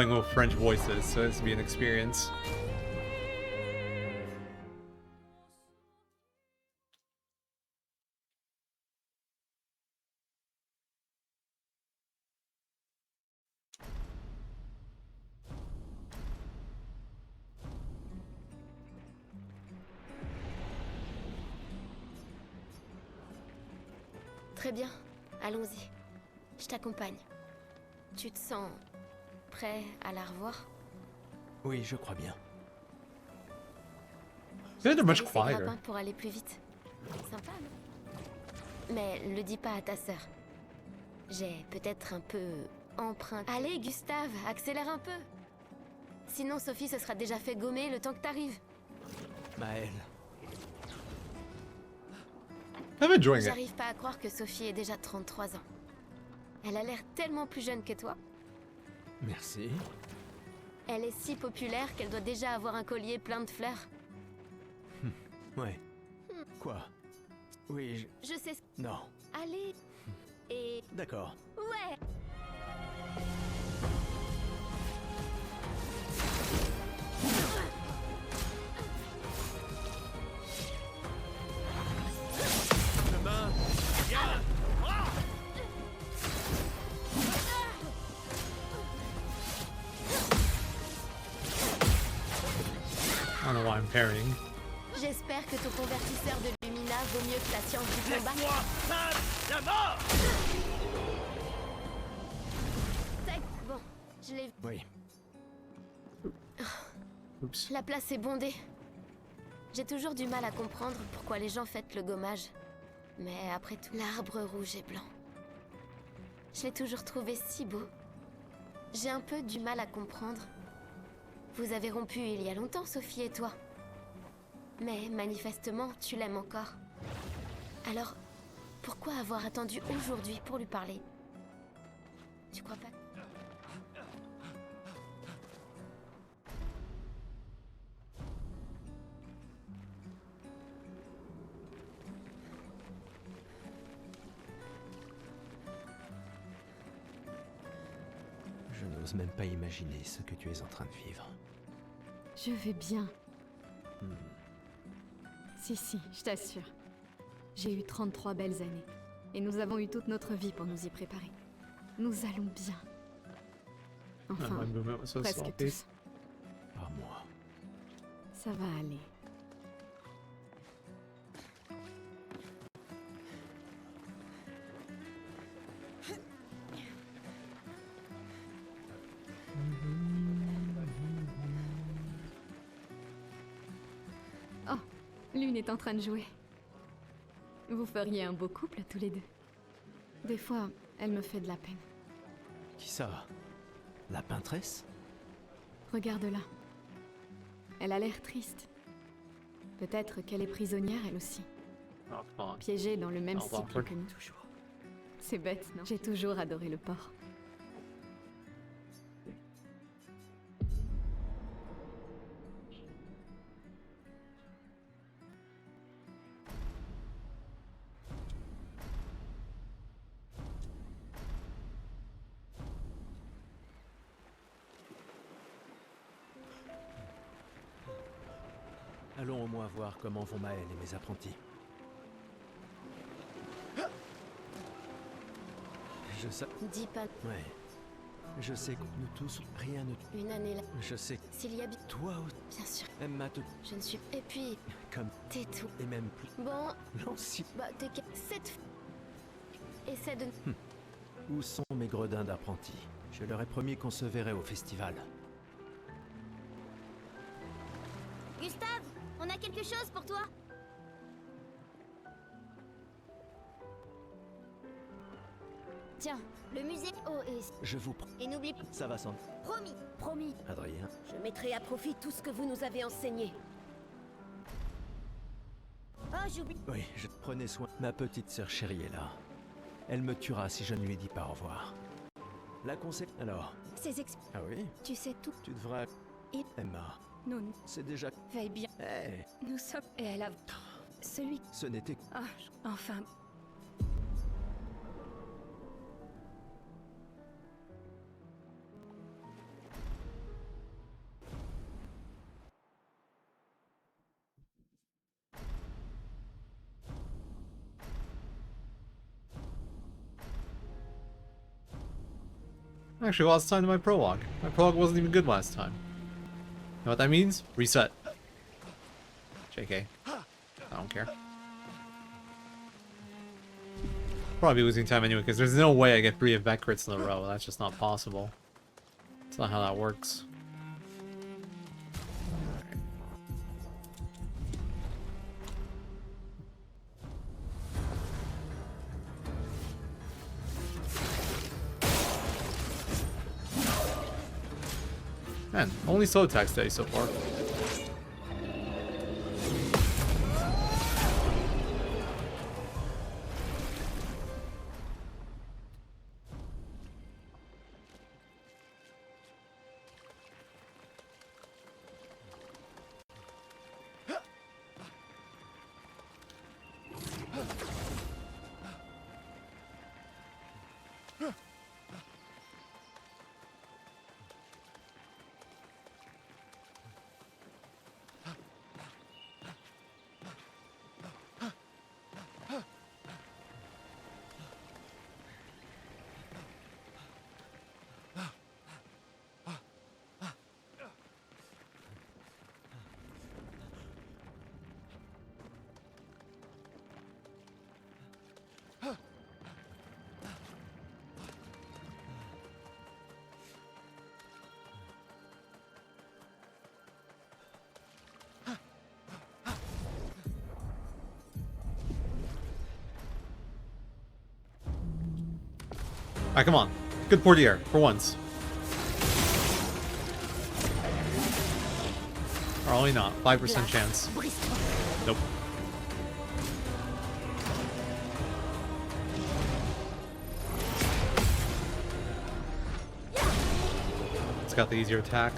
with French voices, so this will be an experience. Très bien, allons-y. Je t'accompagne. Tu te sens prêt à la revoir? Oui, je crois bien. They're much Ces quieter. grappins pour aller plus vite. Sympa, non? Mais le dis pas à ta sœur. J'ai peut-être un peu emprunté. Allez, Gustave, accélère un peu. Sinon, Sophie se sera déjà fait gommer le temps que t'arrives. Maëlle. I'm enjoying it. J'arrive pas à croire que Sophie ait déjà 33 ans. Elle a l'air tellement plus jeune que toi. Merci. Elle est si populaire qu'elle doit déjà avoir un collier plein de fleurs. Ouais. Quoi? Oui, Je sais ce... Non. Allez. Et... D'accord. Ouais. Demain. Viens. I don't know why I'm parrying. J'espère que ton convertisseur de Lumina vaut mieux que la science du combat. La mort. Tac. Bon, je l'ai... Oui. Oops. La place est bondée. J'ai toujours du mal à comprendre pourquoi les gens fêtent le gommage. Mais après tout, l'arbre rouge et blanc. Je l'ai toujours trouvé si beau. J'ai un peu du mal à comprendre. Vous avez rompu il y a longtemps, Sophie et toi. Mais manifestement, tu l'aimes encore. Alors, pourquoi avoir attendu aujourd'hui pour lui parler? Tu crois pas? Je n'ose même pas imaginer ce que tu es en train de vivre. Je vais bien. Si, je t'assure. J'ai eu 33 belles années. Et nous avons eu toute notre vie pour nous y préparer. Nous allons bien. Enfin, My movement was so presque sloppy. tous. Pas moi. Ça va aller. Oh, Lune est en train de jouer. Vous feriez un beau couple tous les deux. Des fois, elle me fait de la peine. Qui ça? La peintresse? Regarde-la. Elle a l'air triste. Peut-être qu'elle est prisonnière, elle aussi. Oh, come on. Piégée dans le même Oh, cycle awkward. que nous. Toujours. C'est bête, non? J'ai toujours adoré le porc. Allons au moins voir comment vont Maëlle et mes apprentis. Je sais... Dis pas Ouais. Je sais que nous tous, rien ne... une année là. Je sais que S'il y a bien... toi, Bien sûr, Emma, te... je ne suis... Et puis, comme... t'es tout. Et même plus... Bon, Lancy. bah t'es... Cette... Essaie de... Où sont mes gredins d'apprentis? Je leur ai promis qu'on se verrait au festival. Gustave, on a quelque chose pour toi. Tiens, le musée... Oh, Je vous prie. et n'oublie pas... Ça va sans... Promis, promis. Adrien. Je mettrai à profit tout ce que vous nous avez enseigné. Oh, j'oublie... Oui, je prenais soin. Ma petite sœur chérie est là. Elle me tuera si je ne lui dis pas au revoir. La conseil... Alors... Ces Ah oui? Tu sais tout. Tu devrais... Et- Emma, Non, c'est déjà... veille bien. Hé, Nous sommes... Et elle a... Celui... ce n'était... Ah, enfin... I actually lost time to my prologue. My prologue wasn't even good last time. You know what that means? Reset. JK. I don't care. Probably losing time anyway, because there's no way I get 3 event crits in a row. That's just not possible. That's not how that works. Man, only slow attacks today so far. Alright, come on. Good portiere, for once. Probably not. 5% chance. Nope. It's got the easier attack.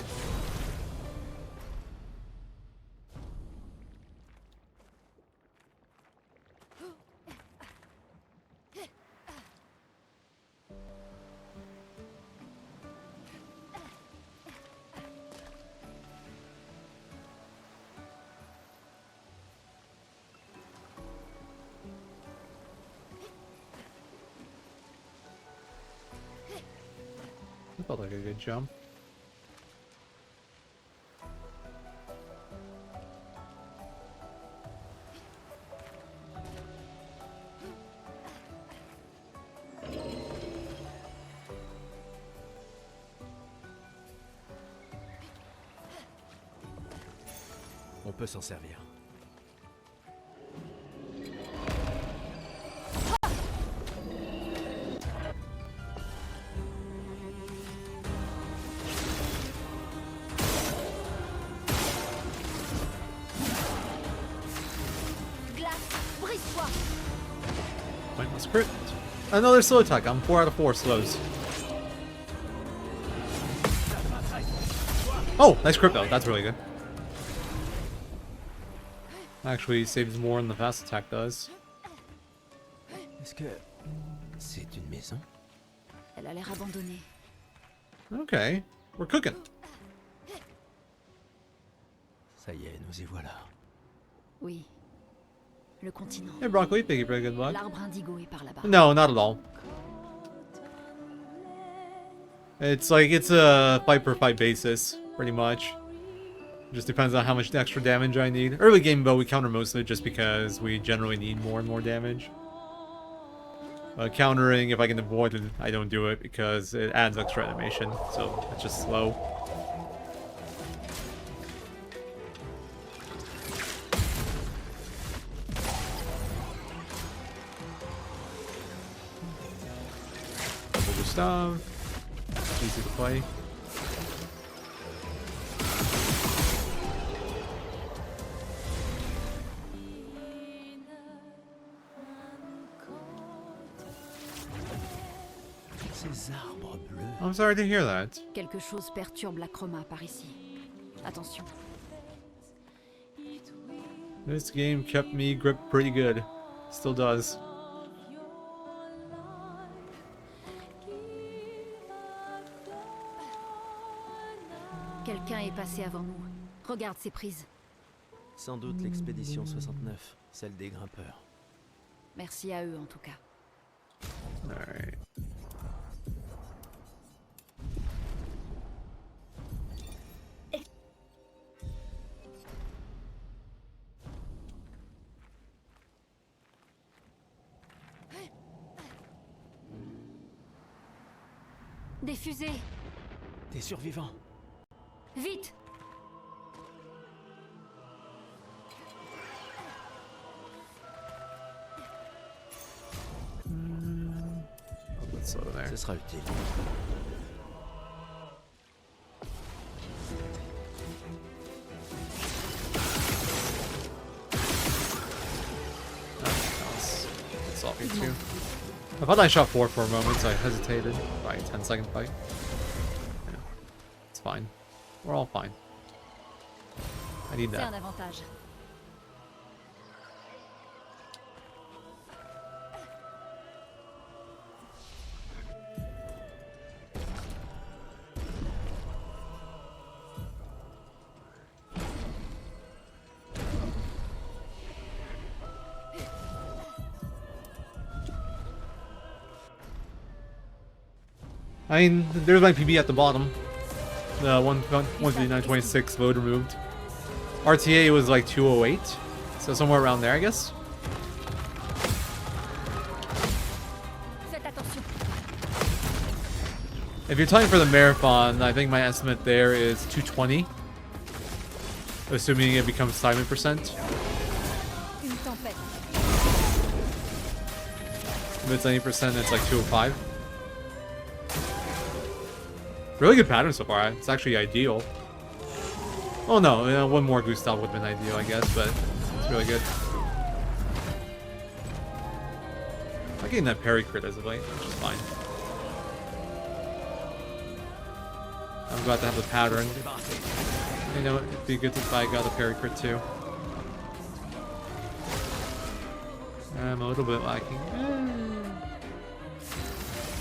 That felt like a good jump. On peut s'en servir. Pointless crit. Another slow attack. I'm 4 out of 4 slows. Oh, nice crit though. That's really good. Actually saves more than the fast attack does. Est-ce que c'est une maison? Elle a l'air abandonnée. Okay, we're cooking. Ça y est, nous y voilà. Oui. Le continent. Hey Broccoli, thank you for a good luck. L'arbre indigo est par là-bas. No, not at all. It's like, it's a fight per fight basis, pretty much. Just depends on how much extra damage I need. Early game though, we counter most of it just because we generally need more and more damage. Countering, if I can avoid it, I don't do it because it adds extra animation, so it's just slow. Double Gustav. Easy to play. Ces arbres bleus. I'm sorry to hear that. Quelque chose perturbe la chroma par ici. Attention. This game kept me gripped pretty good. Still does. Quelqu'un est passé avant nous. Regarde ces prises. Sans doute l'expédition 69, celle des grimpeurs. Merci à eux en tout cas. Alright. Des fusées. Des survivants. Vite. I'll put soda there. Ce sera utile. That's all me too. I thought I shot 4 for a moment, so I hesitated. Right, 10-second fight. Yeah, it's fine. We're all fine. I need C'est un that. avantage. I mean, there's my PB at the bottom. The 159.26 load removed. RTA was like 208, so somewhere around there, I guess. Faites attention. If you're talking for the marathon, I think my estimate there is 220. Assuming it becomes timing percent. Une tempête. If it's 90%, it's like 205. Really good pattern so far. It's actually ideal. Oh no, you know, one more Gustav would have been ideal, I guess, but it's really good. I'm getting that parry crit as of late, which is fine. I'm glad to have the pattern. You know, it'd be good if I got a parry crit too. I'm a little bit lacking.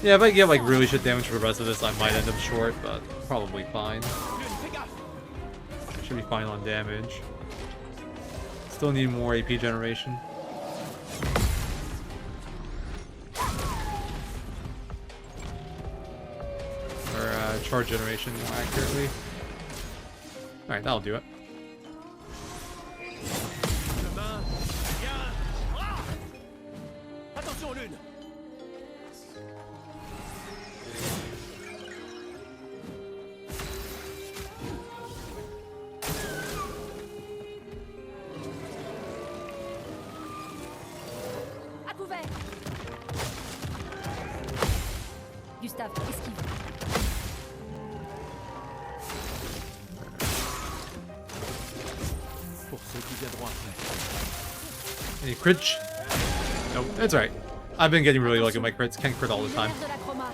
Yeah, if I get like really shit damage for the rest of this, I might end up short, but probably fine. Should be fine on damage. Still need more AP generation. Or charge generation more accurately. Alright, that'll do it. Attention, Lune. À couvert. Gustave, esquive. Pour ceux qui viendront après. Any crit? Nope, it's alright. I've been getting really lucky with my crits. Can't crit all the time. Lumière de la chroma.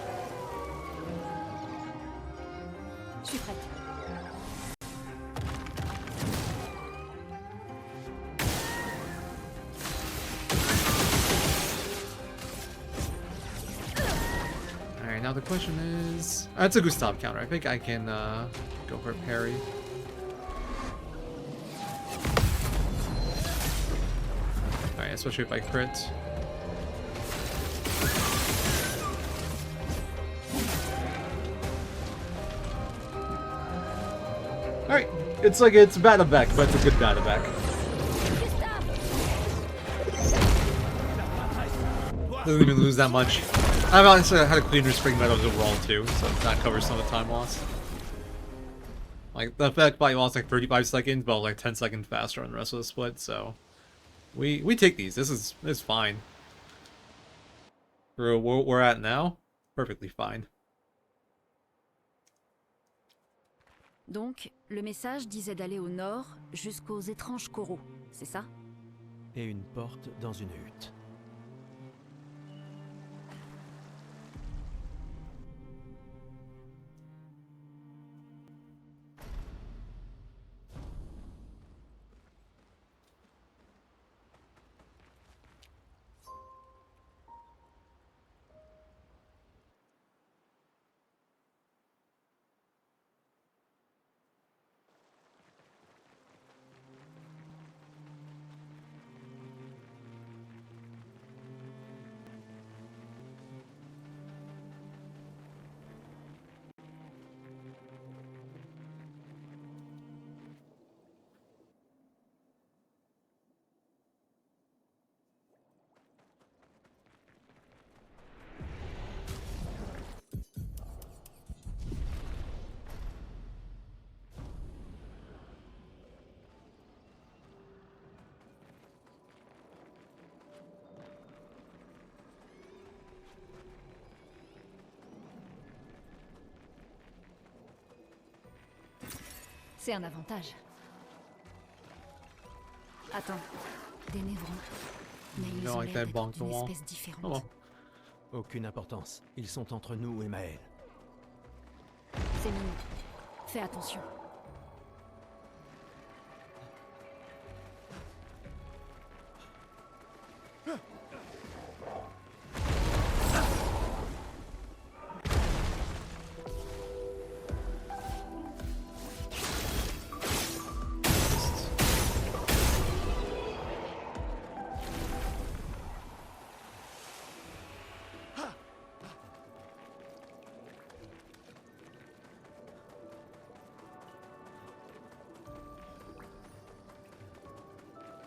Je suis prête. Alright, now the question is... That's a Gustav counter. I think I can go for a parry. Alright, especially if I crit. Alright, it's like it's battle back, but it's a good battle back. Doesn't even lose that much. I've honestly had a cleaner spring metals overall too, so that covers some of the time loss. Like, the effect probably lost like 35 seconds, but like 10 seconds faster on the rest of the split, so... We take these. This is fine. For where we're at now, perfectly fine. Donc, le message disait d'aller au nord jusqu'aux étranges coraux, c'est ça? Et une porte dans une hutte. C'est un avantage. Attends, des névrons. Mais ils don't ont like l'air that bonk d'être the d'une wall. espèce différente. Oh well. Aucune importance. Ils sont entre nous et Maël. C'est mignon. Fais attention.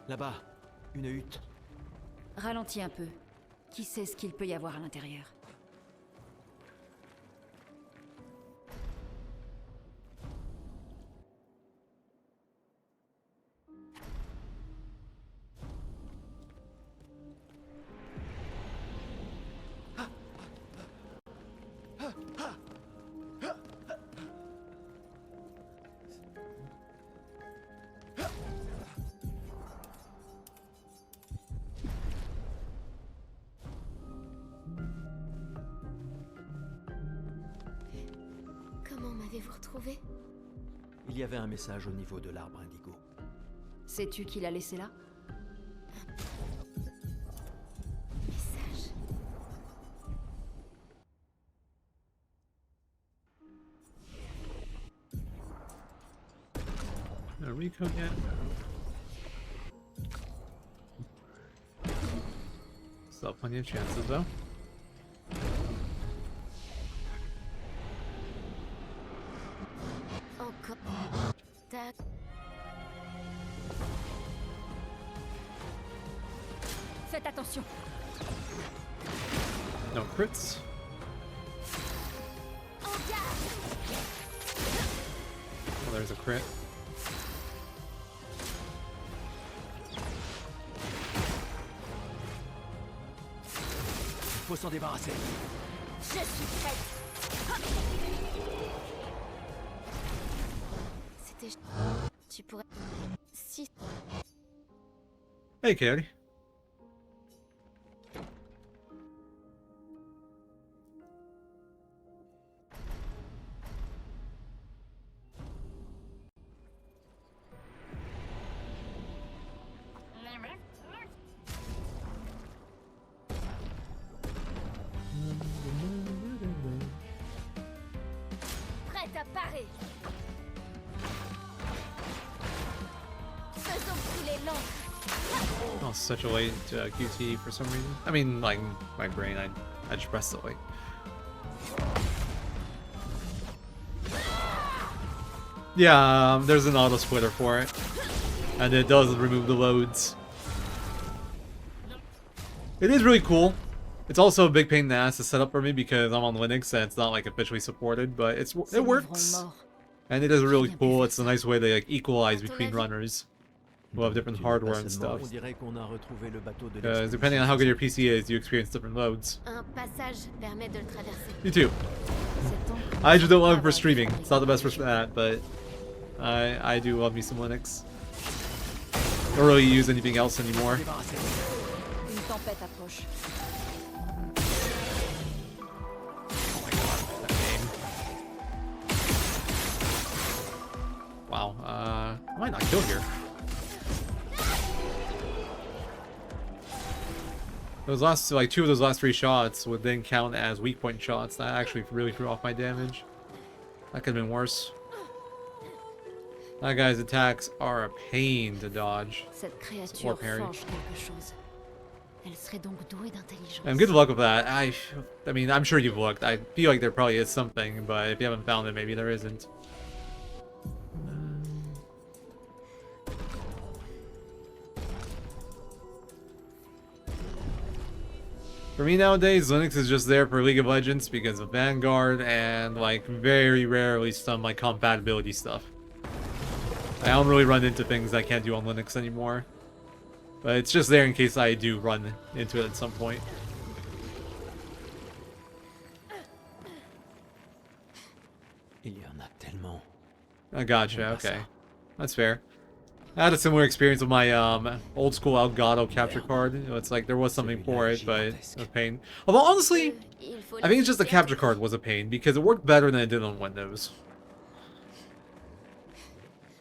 Là-bas, une hutte. Ralentis un peu. Qui sait ce qu'il peut y avoir à l'intérieur? Comment m'avez-vous retrouvé? Il y avait un message au niveau de l'arbre indigo. Sais-tu qui l'a laissé là? Message. A recode yet? Still plenty of chances though. Encore. Tac. Faites attention. No crits. En garde. Oh, there's a crit. Faut s'en débarrasser. Je suis prête. C'était... Tu pourrais... Si... Hey, Coyote. Prête à parer. Faisons couler l'encre. Oh, such a late QT for some reason. I mean, like, my brain, I just pressed it late. Yeah, there's an auto splitter for it. And it does remove the loads. It is really cool. It's also a big pain in the ass to set up for me because I'm on Linux and it's not like officially supported, but it works. And it is really cool. It's a nice way to like equalize between runners who have different Tu n'es hardware pas and seulement- stuff. On dirait qu'on a retrouvé le bateau de Because depending on how good your PC is, you experience different loads. Un passage permet de le traverser. You too. I just don't love it for streaming. It's not the best for that, but I do love me some Linux. Don't really use anything else anymore. Une tempête approche. Oh my god, that name. Wow, I might not kill here. Those last, like, 2 of those last 3 shots would then count as weak point shots. That actually really threw off my damage. That could have been worse. That guy's attacks are a pain to dodge. Cette créature Or parry. forge quelque chose. Elle serait donc douée d'intelligence. And good luck with that. I mean, I'm sure you've looked. I feel like there probably is something, but if you haven't found it, maybe there isn't. For me nowadays, Linux is just there for League of Legends because of Vanguard and, like, very rarely some, like, compatibility stuff. I don't really run into things I can't do on Linux anymore. But it's just there in case I do run into it at some point. Il y en a tellement. I gotcha, okay. That's fair. I had a similar experience with my old school Elgato capture card. You know, it's like there was something for it, but it was a pain. Although honestly, Il faut I think it's just the laisser à capture card was a pain because it worked better than it did on Windows.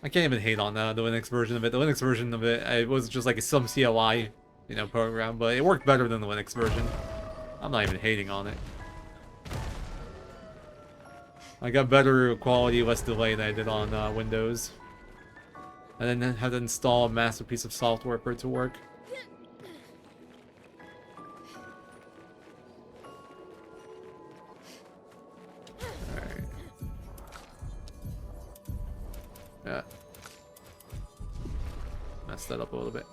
I can't even hate on the Linux version of it. The Linux version of it, it was just like some CLI, you know, program, but it worked better than the Linux version. I'm not even hating on it. I got better quality, less delay than I did on Windows. And then had to install a massive piece of software for it to work. Alright. Yeah. Messed that up a little bit.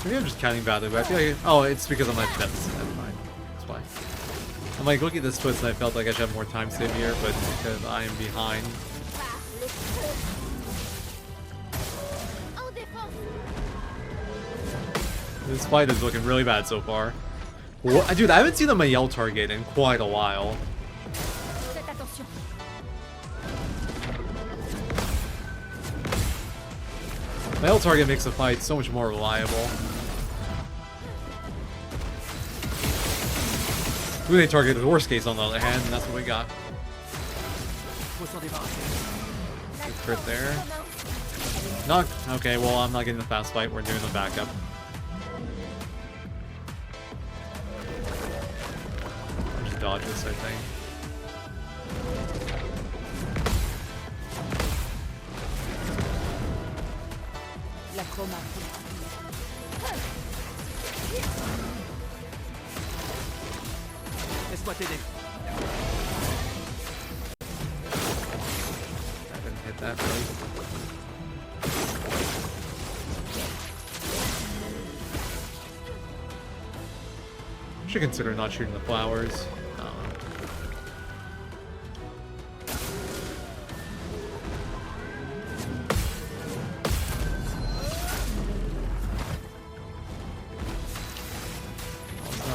Maybe I'm just counting badly, but I feel like... Oh, it's because I'm like... That's fine. That's fine. I'm like looking at this splits and I felt like I should have more time save here, but because I am behind. This fight is looking really bad so far. What? Dude, I haven't seen a Mayel target in quite a while. Mayel target makes the fight so much more reliable. Lunate target is the worst case on the other hand, and that's what we got. Good crit there. Not okay, well I'm not getting the fast fight, we're doing the backup. I'll just dodge this, I think. Laisse-moi t'aider. I didn't hit that right. Should consider not shooting the flowers.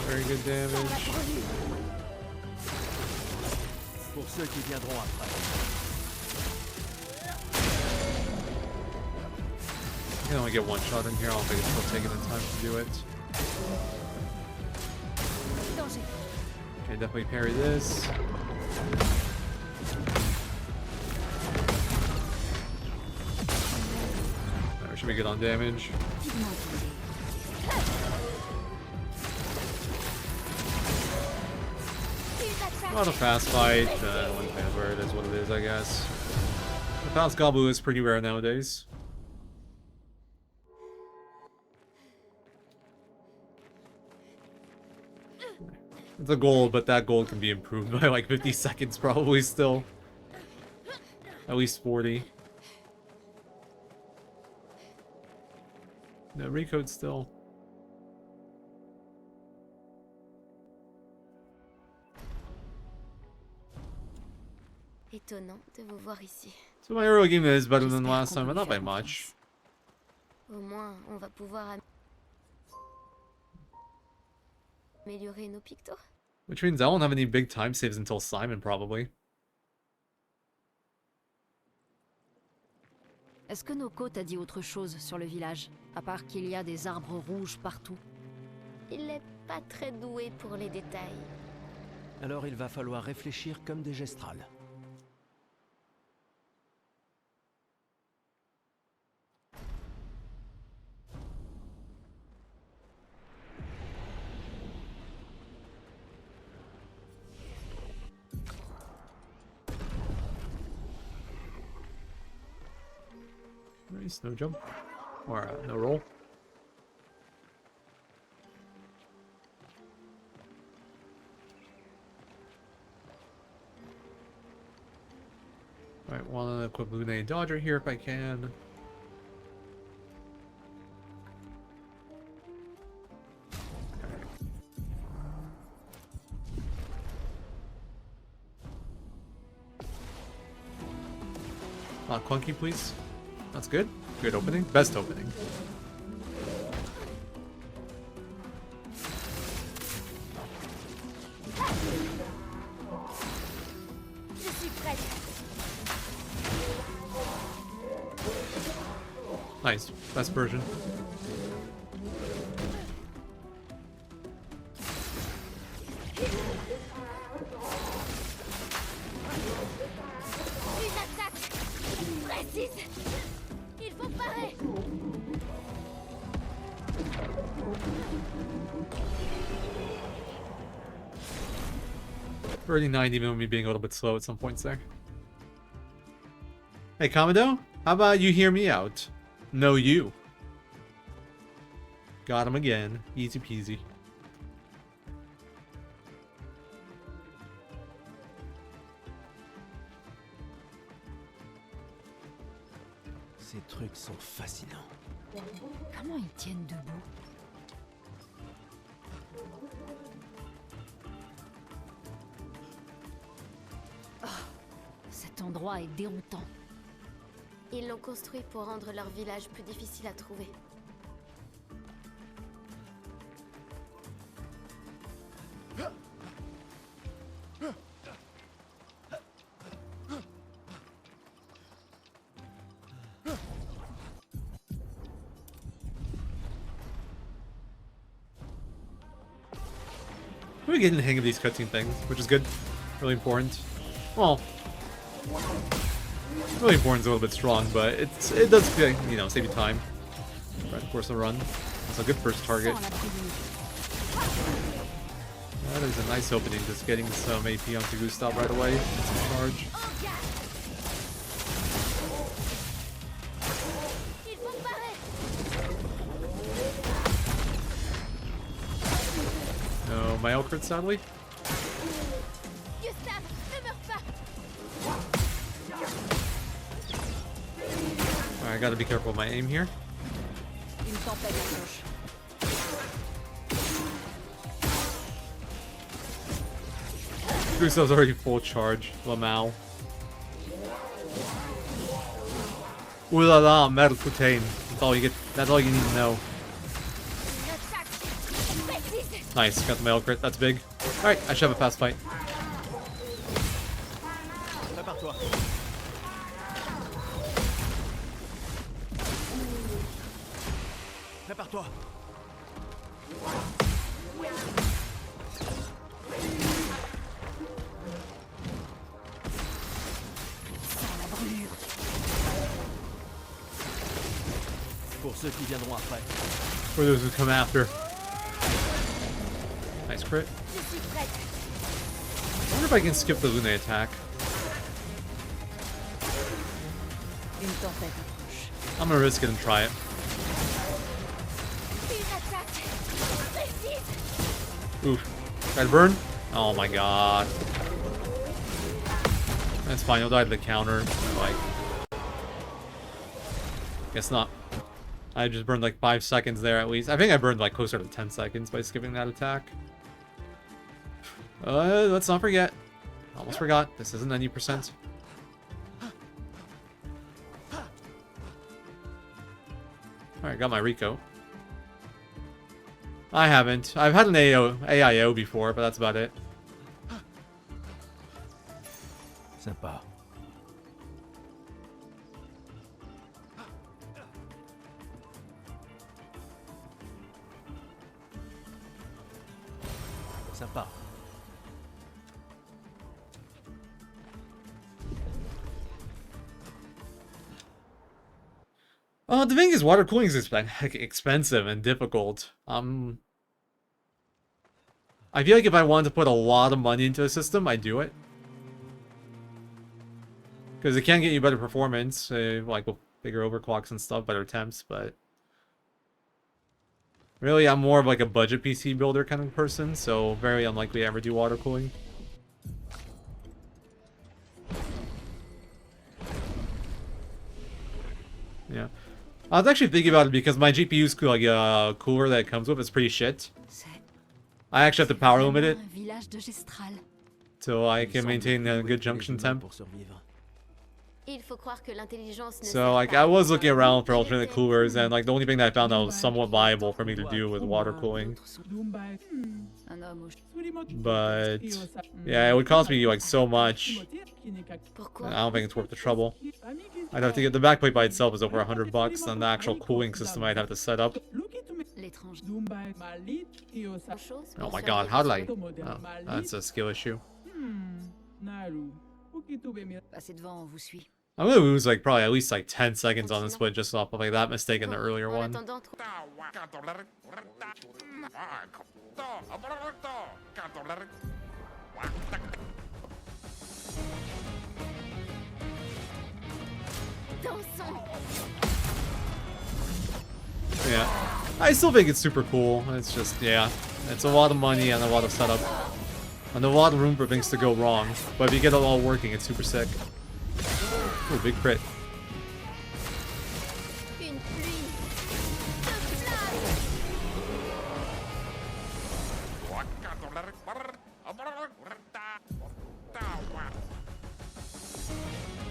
Very good damage. Pour ceux qui viendront après. I can only get one shot in here. I don't think it's still taking the time to do it. Okay, definitely parry this. Alright, we should be good on damage. Not a fast fight, one fan where it is what it is, I guess. The fast Gabu is pretty rare nowadays. It's a gold, but that gold can be improved by like 50 seconds probably still. At least 40. No, recode still. Étonnant de vous voir ici. So my early game is better than last time, but not by much. Au moins, on va pouvoir améliorer nos pictos. Which means I won't have any big time saves until Simon, probably. Est-ce que Noko t'a dit autre chose sur le village, à part qu'il y a des arbres rouges partout? Il n'est pas très doué pour les détails. Alors il va falloir réfléchir comme des gestrales. Nice, no jump. Or no roll. Alright, want to equip Lunate Dodger here if I can. Not clunky, please. That's good. Good opening. Best opening. Je suis prête. Nice. Best version. Une attaque précise. Il faut parer. Already 90, even with me being a little bit slow at some points there. Hey, Commodore, how about you hear me out? No, you. Got him again. Easy peasy. Ces trucs sont fascinants. Comment ils tiennent debout? Oh, cet endroit est déroutant. Ils l'ont construit pour rendre leur village plus difficile à trouver. We're getting the hang of these cutscene things, which is good. Really important. Well, really important is a little bit strong, but it does, you know, save you time. Right, of course, the run. That's a good first target. That is a nice opening, just getting some AP onto Gustav right away. And some charge. Il faut parer. No, my crit sadly. Gustave, ne meurs pas. Alright, I gotta be careful with my aim here. Une tempête approche. Gustav's already full charge. Lamau. Ooh la la, metal putain. That's all you get. That's all you need to know. Une attaque précise. Nice, got the mail crit. That's big. Alright, I should have a fast fight. Prépare-toi. Prépare-toi. Pour ceux qui viendront après. For those who come after. Nice crit. Je suis prête. I wonder if I can skip the Lune attack. Une tempête approche. I'm gonna risk it and try it. Une attaque précise. Oof. Try to burn? Oh my god. That's fine, he'll die to the counter. Like, guess not. I just burned like 5 seconds there at least. I think I burned like closer to 10 seconds by skipping that attack. Let's not forget. Almost forgot. This isn't 90%. Alright, got my Rico. I haven't. I've had an AIO before, but that's about it. Sympa. Sympa. The thing is, water cooling is expensive and difficult. I feel like if I wanted to put a lot of money into a system, I'd do it. Because it can get you better performance, like with bigger overclocks and stuff, better temps, but... Really, I'm more of like a budget PC builder kind of person, so very unlikely to ever do water cooling. Yeah. I was actually thinking about it because my GPU's cooler that it comes with is pretty shit. I actually have to power limit it Un village de Gestral. so I can maintain a good junction temp. Pour survivre. Il faut croire que l'intelligence ne So sert like pas I à was rien. looking around for alternate coolers, and like the only thing that I found that was somewhat viable for me to do was water cooling. Un homme au... But yeah, it would cost me like so much. Pourquoi? I don't think it's worth the trouble. I'd have to get the backplate by itself is over $100, and the actual cooling system I'd have to set up. L'étranger. Chose Oh pour my god, how did I? survivre. Oh, that's a skill issue. Passez devant, on vous suit. I'm gonna lose like probably at least like 10 seconds on this split just off of like that mistake in the Bon, earlier en one. attendant, dansons. Yeah. I still think it's super cool. It's just, yeah. It's a lot of money and a lot of setup. And a lot of room for things to go wrong. But if you get it all working, it's super sick. Ooh, big crit. Une pluie de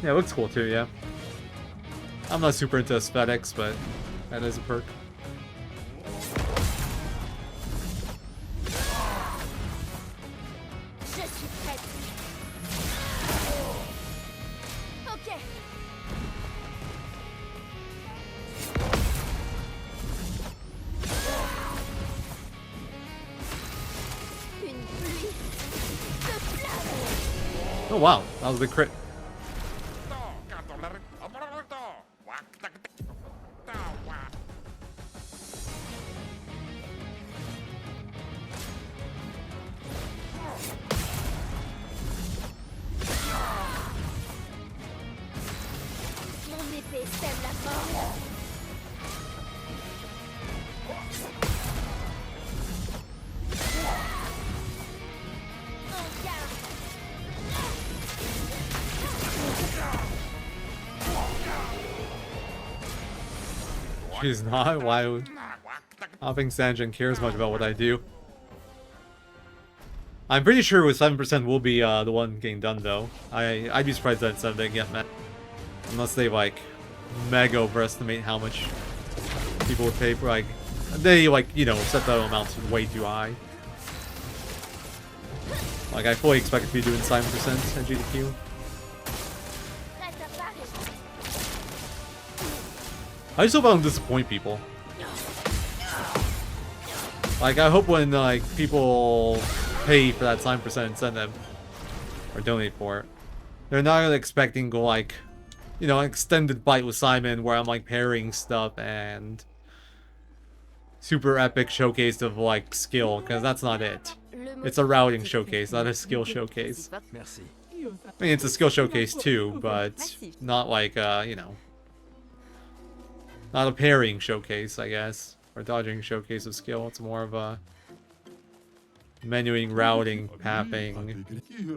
Yeah, it looks cool too, yeah. I'm not super into aesthetics, but that is a perk. Je suis prête. Ok. Une pluie de flammes. Oh wow, that was a big crit. Mon épée sème la mort. En garde. She's not? Why would... I don't think Sanjin cares much about what I do. I'm pretty sure with 7% will be the one getting done though. I'd be surprised that instead they get met. Unless they like mega overestimate how much people would pay for, like they like, you know, set the amounts way too high. Like I fully expect it to be doing 7% at GDQ. Prête à parer. I just hope I don't disappoint people. Like I hope when like people pay for that 9% incentive or donate for it, they're not expecting like, you know, an extended fight with Simon where I'm like pairing stuff and super epic showcase of like skill, because that's not it. It's a routing showcase, not a skill showcase. Merci. I mean, it's a skill showcase too, but not like you know, not a pairing showcase, I guess, or dodging showcase of skill. It's more of a menuing, routing, pathing,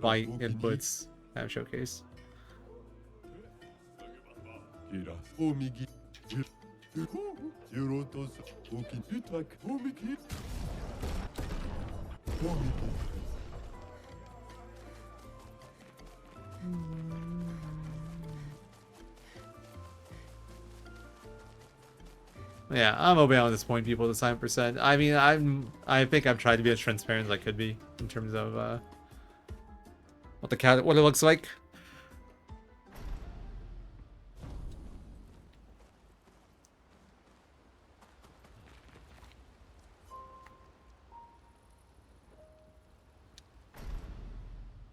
fight inputs kind of showcase. Yeah, I'm hoping I don't disappoint people to 7%. I mean, I think I've tried to be as transparent as I could be in terms of what it looks like.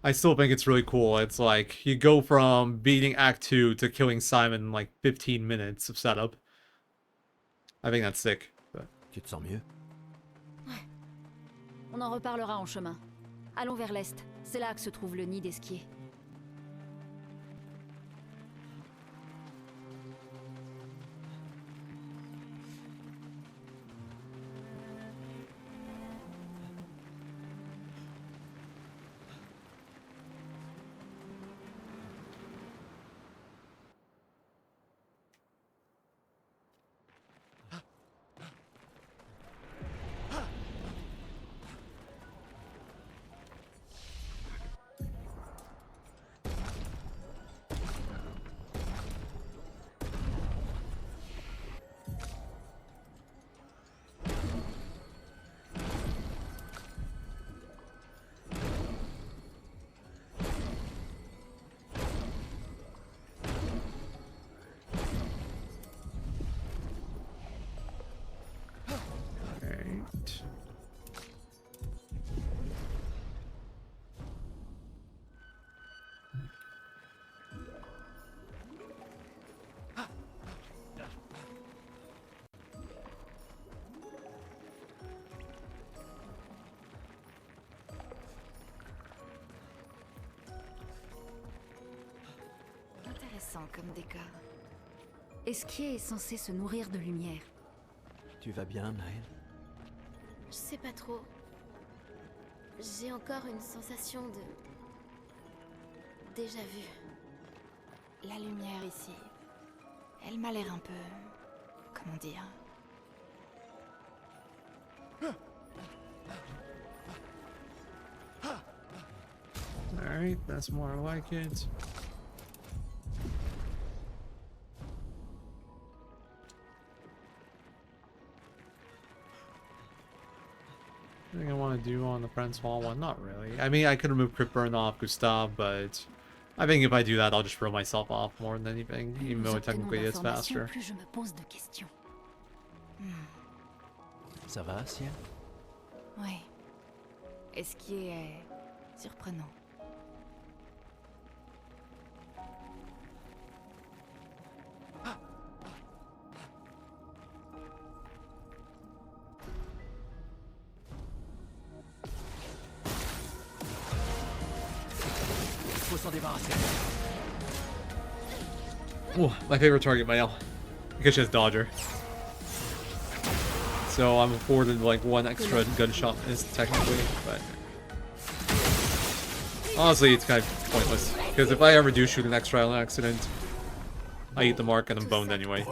I still think it's really cool. It's like you go from beating Act 2 to killing Simon in like 15 minutes of setup. I think that's sick. But... Tu te sens mieux? On en reparlera en chemin. Allons vers l'est. C'est là que se trouve le nid d'Esquier. Alright. Intéressant comme décor. Esquier est censé se nourrir de lumière. Tu vas bien, Maël? Je sais pas trop. J'ai encore une sensation de... déjà vu. La lumière ici, elle m'a l'air un peu... comment dire... Alright, that's more like it. Anything I want to do on the Prince Hall one? Not really. I mean, I could remove Crypt Burn off Gustav, but I think if I do that, I'll just throw myself off more than anything, even though technically it's faster. Plus je me pose de questions. Ça va, Ciel? Oui. Et ce qui est surprenant. Faut s'en débarrasser. Oh, my favorite target, Mael. Because she has Dodger. So I'm afforded like one extra gunshot miss technically, but honestly it's kind of pointless. Because if I ever do shoot an extra on accident, I eat the mark and I'm boned anyway.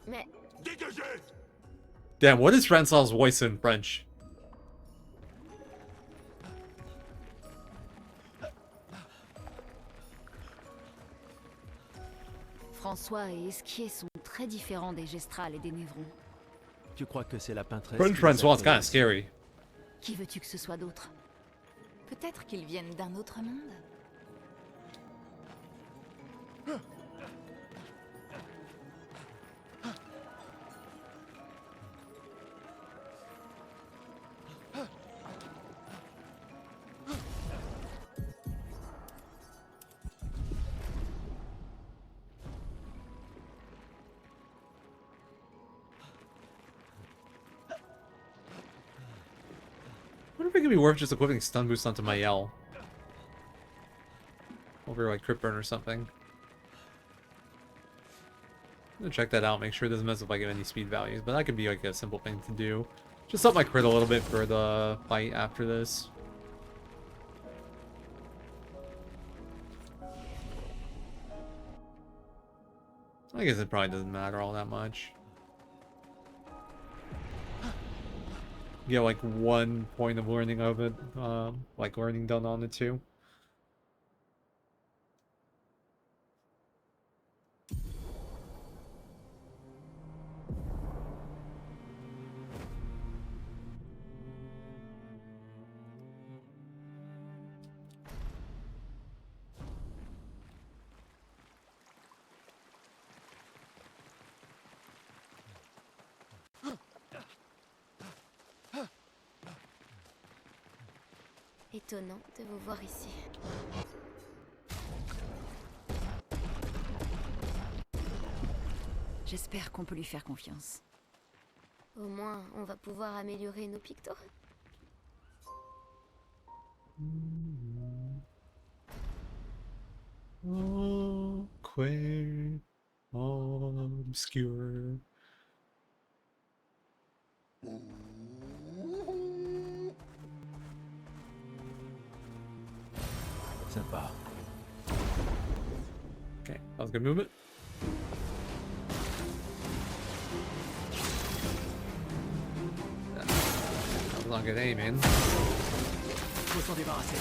Mais Damn, what is Francois's voice in French? François et Esquier sont très différents des Gestrales et des Névrons. Tu crois que c'est la peintresse? French qui les a Francois is créés? kind of scary. Qui veux-tu que ce soit d'autre? peut-être qu'ils viennent d'un autre monde. I wonder if it could be worth just equipping stun boost onto Mael. Over like Crypt Burn or something. I'm gonna check that out, make sure it doesn't mess with like any speed values, but that could be like a simple thing to do. Just up my crit a little bit for the fight after this. I guess it probably doesn't matter all that much. Get like 1 point of learning of it, like learning done on it too. Étonnant de vous voir ici. J'espère qu'on peut lui faire confiance. Au moins, on va pouvoir améliorer nos pictos. Oh, Clair, Obscur. Sympa. Okay, that was a good movement. That was not good aiming. Faut s'en débarrasser.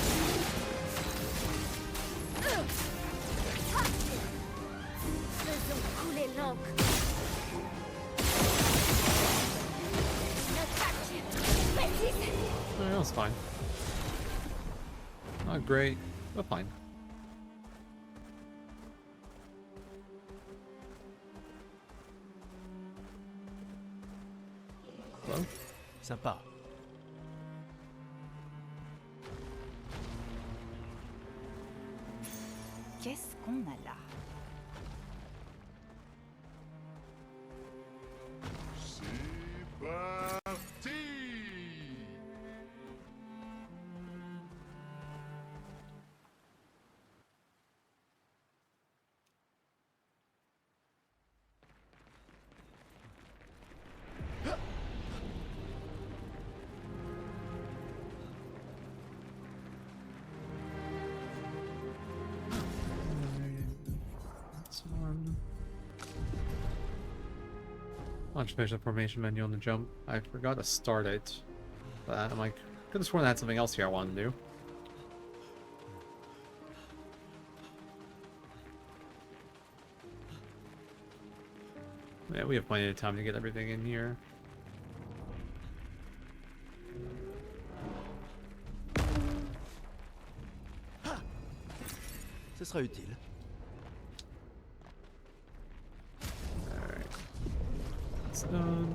Faisons couler l'encre. Attaque précise. Oh, that was fine. Not great, but fine. Hello? Sympa. Qu'est-ce qu'on a là? C'est parti! Launch mission formation menu on the jump. I forgot to start it. But I'm like, could have sworn I had something else here I wanted to do. Yeah, we have plenty of time to get everything in here. Ce sera utile. Alright. It's done.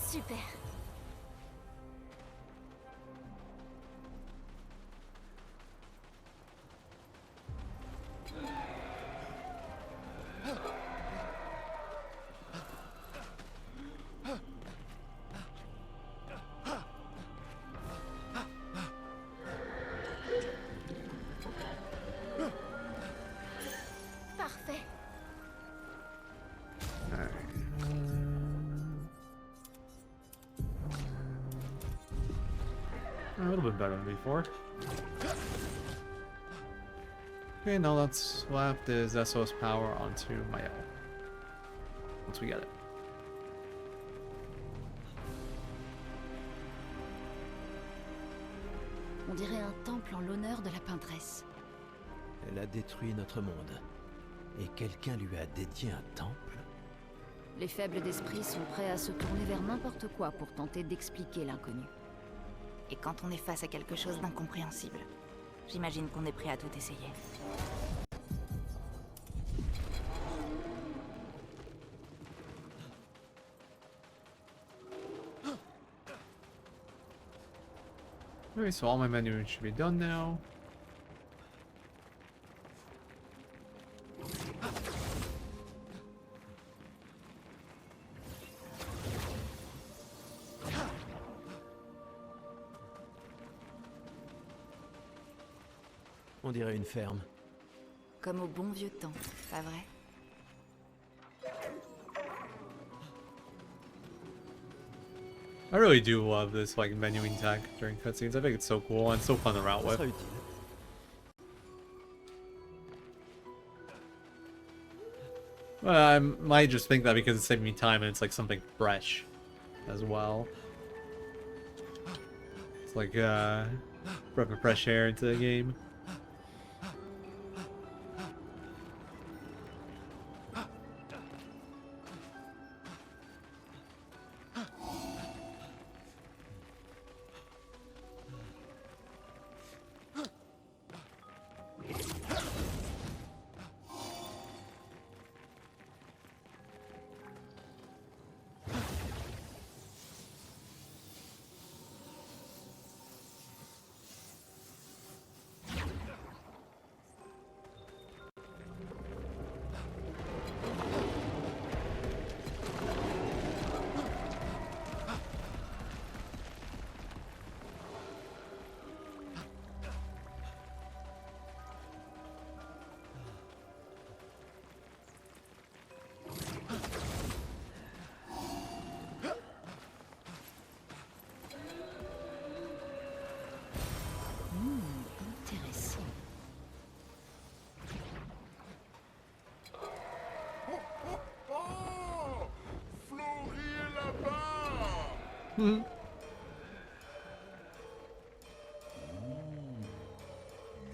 Super. Parfait. Alright. A little bit better than before. Okay, now let's slap this SOS power onto my L. Once we get it. On dirait un temple en l'honneur de la peintresse. Elle a détruit notre monde. Et quelqu'un lui a dédié un temple? Les faibles d'esprit sont prêts à se tourner vers n'importe quoi pour tenter d'expliquer l'inconnu. Et quand on est face à quelque chose d'incompréhensible, j'imagine qu'on est prêt à tout essayer. Okay, so all my menus should be done now. On dirait une ferme. Comme au bon vieux temps, pas vrai? I really do love this like menuing tech during cutscenes. I think it's so cool and so fun to route Ce with. sera utile. Well, I might just think that because it's saving me time and it's like something fresh as well. It's like breath of fresh air into the game. Intéressant. Oh! Florie est là-bas!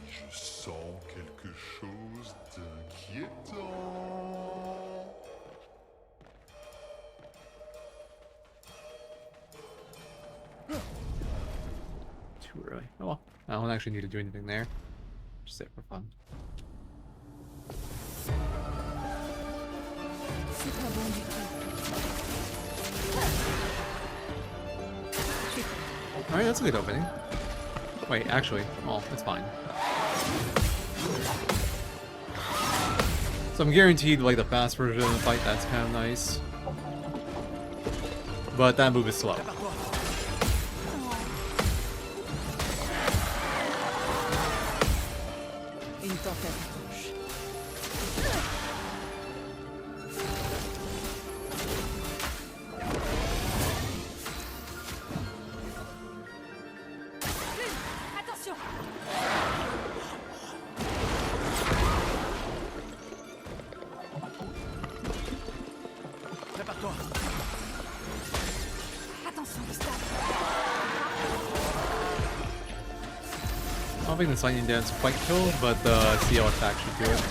Je sens quelque chose d'inquiétant. Too early. actually need to do anything there. Just there for fun. Alright, that's a good opening. Wait, actually, well, it's fine. So I'm guaranteed like the fast version of the fight, that's kind of nice. But that move is slow. I don't think the lightning dance quite killed, but the CL attack should do it.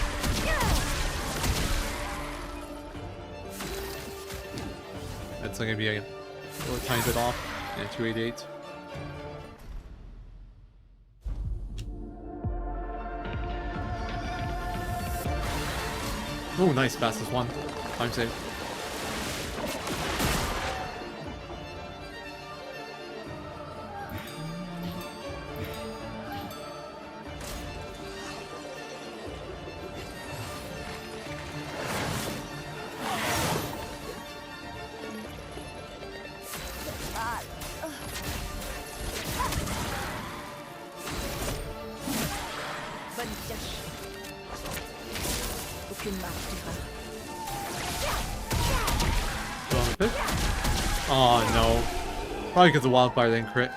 That's gonna be a little tiny bit off. Yeah, 288. Oh, nice, fastest one. Time save. Oh no. Probably because the wildfire didn't crit.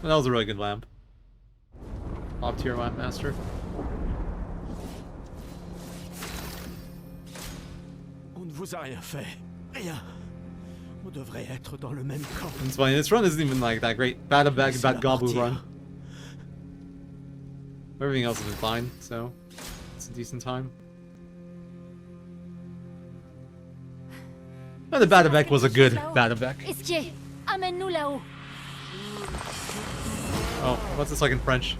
But that was a really good lamp. Top tier lamp master. On ne vous a rien fait. Rien. On devrait être dans le même camp. It's funny, this run isn't even like that great. Bad bag, bad gobble run. Everything else has been fine, so it's a decent time. And the Badabek was a good Badabek. Esquier, amène-nous là-haut. Oh, what's this like in French?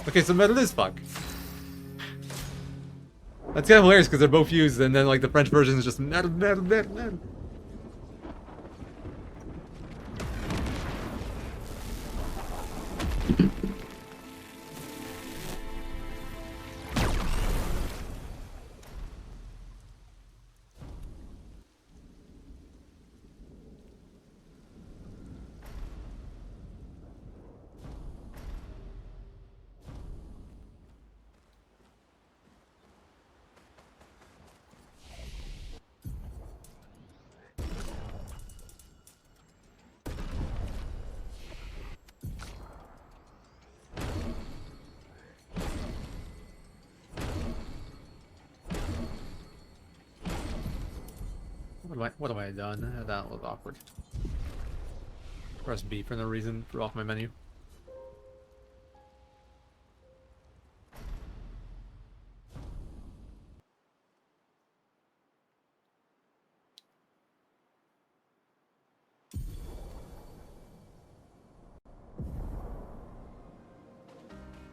Okay, so metal is fuck. That's kind of hilarious because they're both used, and then like the French version is just metal, metal, metal, metal. What have I done? That was awkward. Press B for no reason, threw off my menu.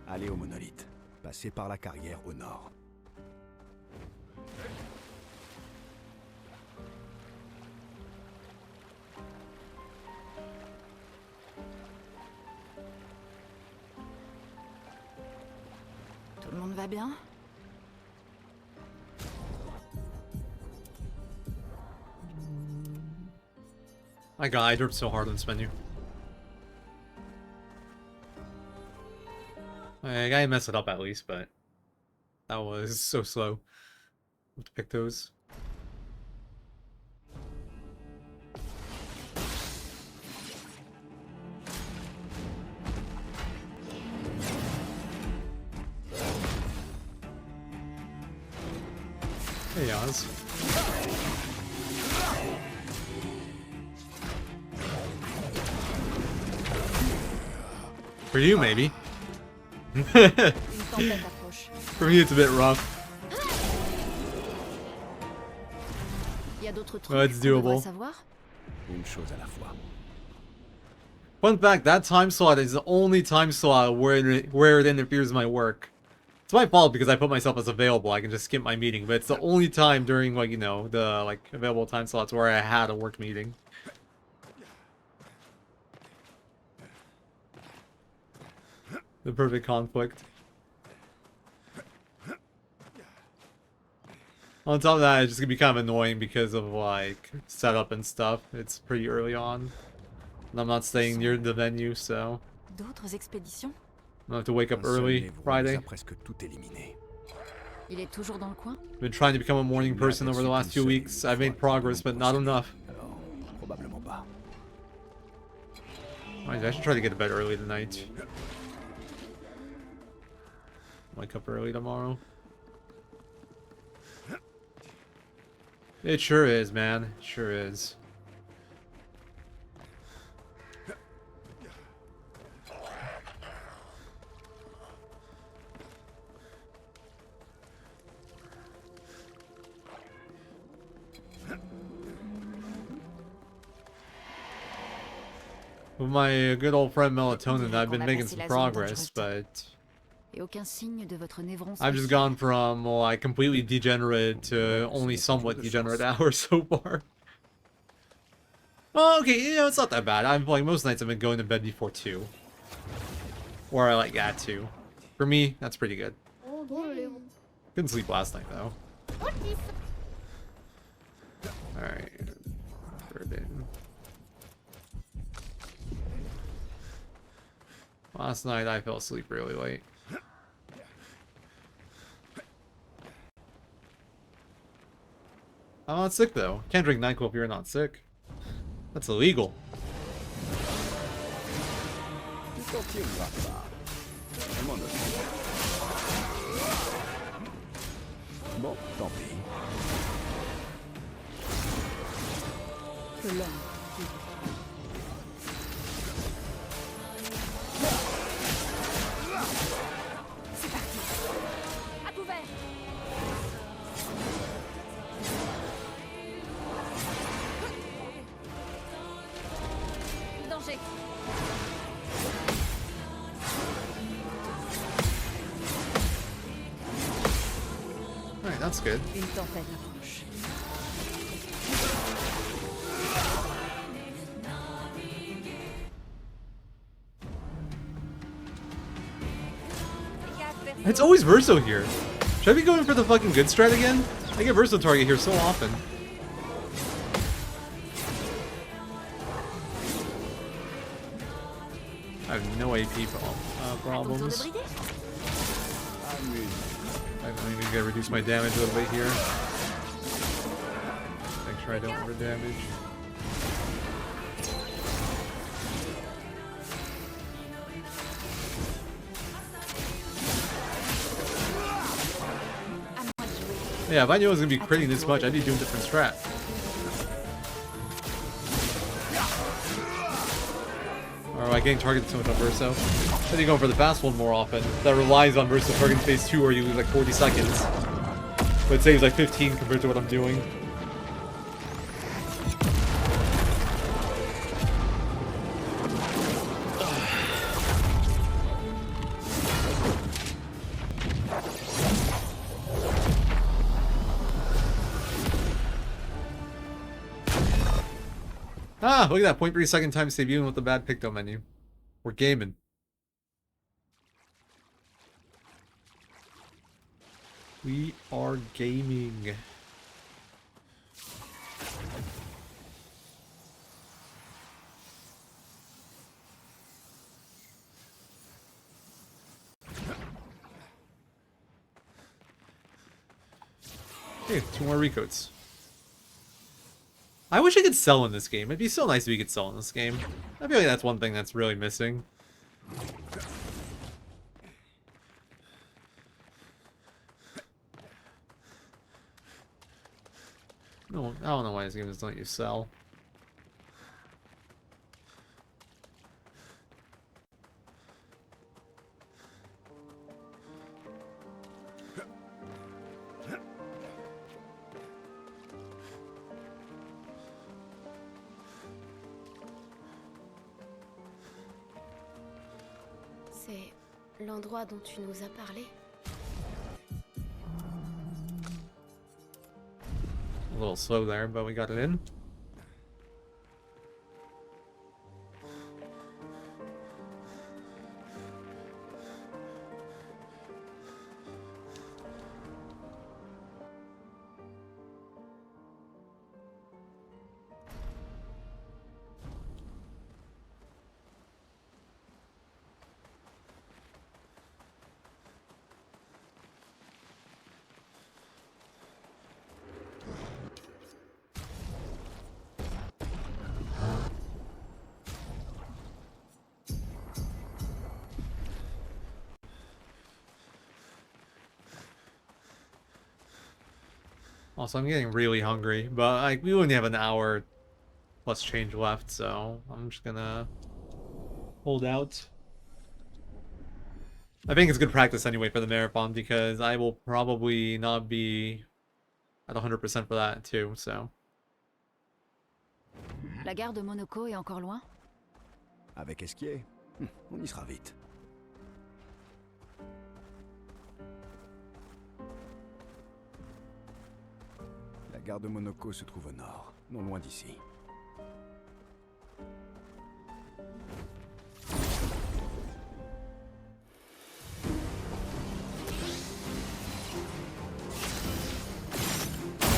Allez au monolithe. Passez par la carrière au nord. Tout le monde va bien? My god, I derped so hard on this menu. I gotta mess it up at least, but that was so slow to pick those. Hey, Oz. For you, maybe. For me, it's a bit rough. Il y a d'autres trucs Well, it's qu'on devrait doable. savoir? Une chose à la fois. Fun fact, that time slot is the only time slot where it interferes with my work. It's my fault because I put myself as available. I can just skip my meeting, but it's the only time during, like, you know, the, like, available time slots where I had a work meeting. The perfect conflict. On top of that, it's just gonna be kind of annoying because of, like, setup and stuff. It's pretty early on. And I'm not staying near the venue, so D'autres expéditions? I'll have to wake up Un seul early névrose Friday. a presque tout éliminé. Il est toujours dans le coin? Been trying to become a morning person over the last 2 weeks. I've made progress, but not enough. Alors, probablement pas. I should try to get to bed early tonight. Wake up early tomorrow. It sure is, man. It sure is. With my good old friend Melatonin, I've been making some progress, but Et aucun signe de votre névron I've just spécial. gone from, like, completely degenerate to only somewhat degenerate hours so far. Oh, okay, you know, it's not that bad. I'm like, most nights I've been going to bed before 2. Or I like at 2. For me, that's pretty good. Couldn't sleep last night, though. Alright. Third in. Last night I fell asleep really late. I'm not sick though. Can't drink NyQuil if you're not sick. That's illegal. Bon, tant pis. À couvert! Danger! Alright, that's good. Une tempête approche. It's always Verso here. Should I be going for the fucking good strat again? I get Verso target here so often. I have no AP problems. I need to reduce my damage a little bit here. Make sure I don't over damage. Yeah, if I knew it was gonna be critting this much, I'd be doing different strat. Or am I getting targeted so much on Verso? I think going for the fast one more often. That relies on Verso targeting phase 2 where you lose like 40 seconds. But it saves like 15 compared to what I'm doing. Ah, look at that. 0.3 second time save even with the bad picto menu. We're gaming. We are gaming. Okay, 2 more recoats. I wish I could sell in this game. It'd be so nice if we could sell in this game. I feel like that's one thing that's really missing. No, I don't know why this game doesn't let you sell. C'est l'endroit dont tu nous as parlé. A little slow there, but we got it in. Also, I'm getting really hungry, but like we only have an hour plus change left, so I'm just gonna hold out. I think it's good practice anyway for the marathon because I will probably not be at 100% for that too, so. La gare de Monaco est encore loin? Avec Esquier, on y sera vite. La gare de Monaco se trouve au nord, non loin d'ici.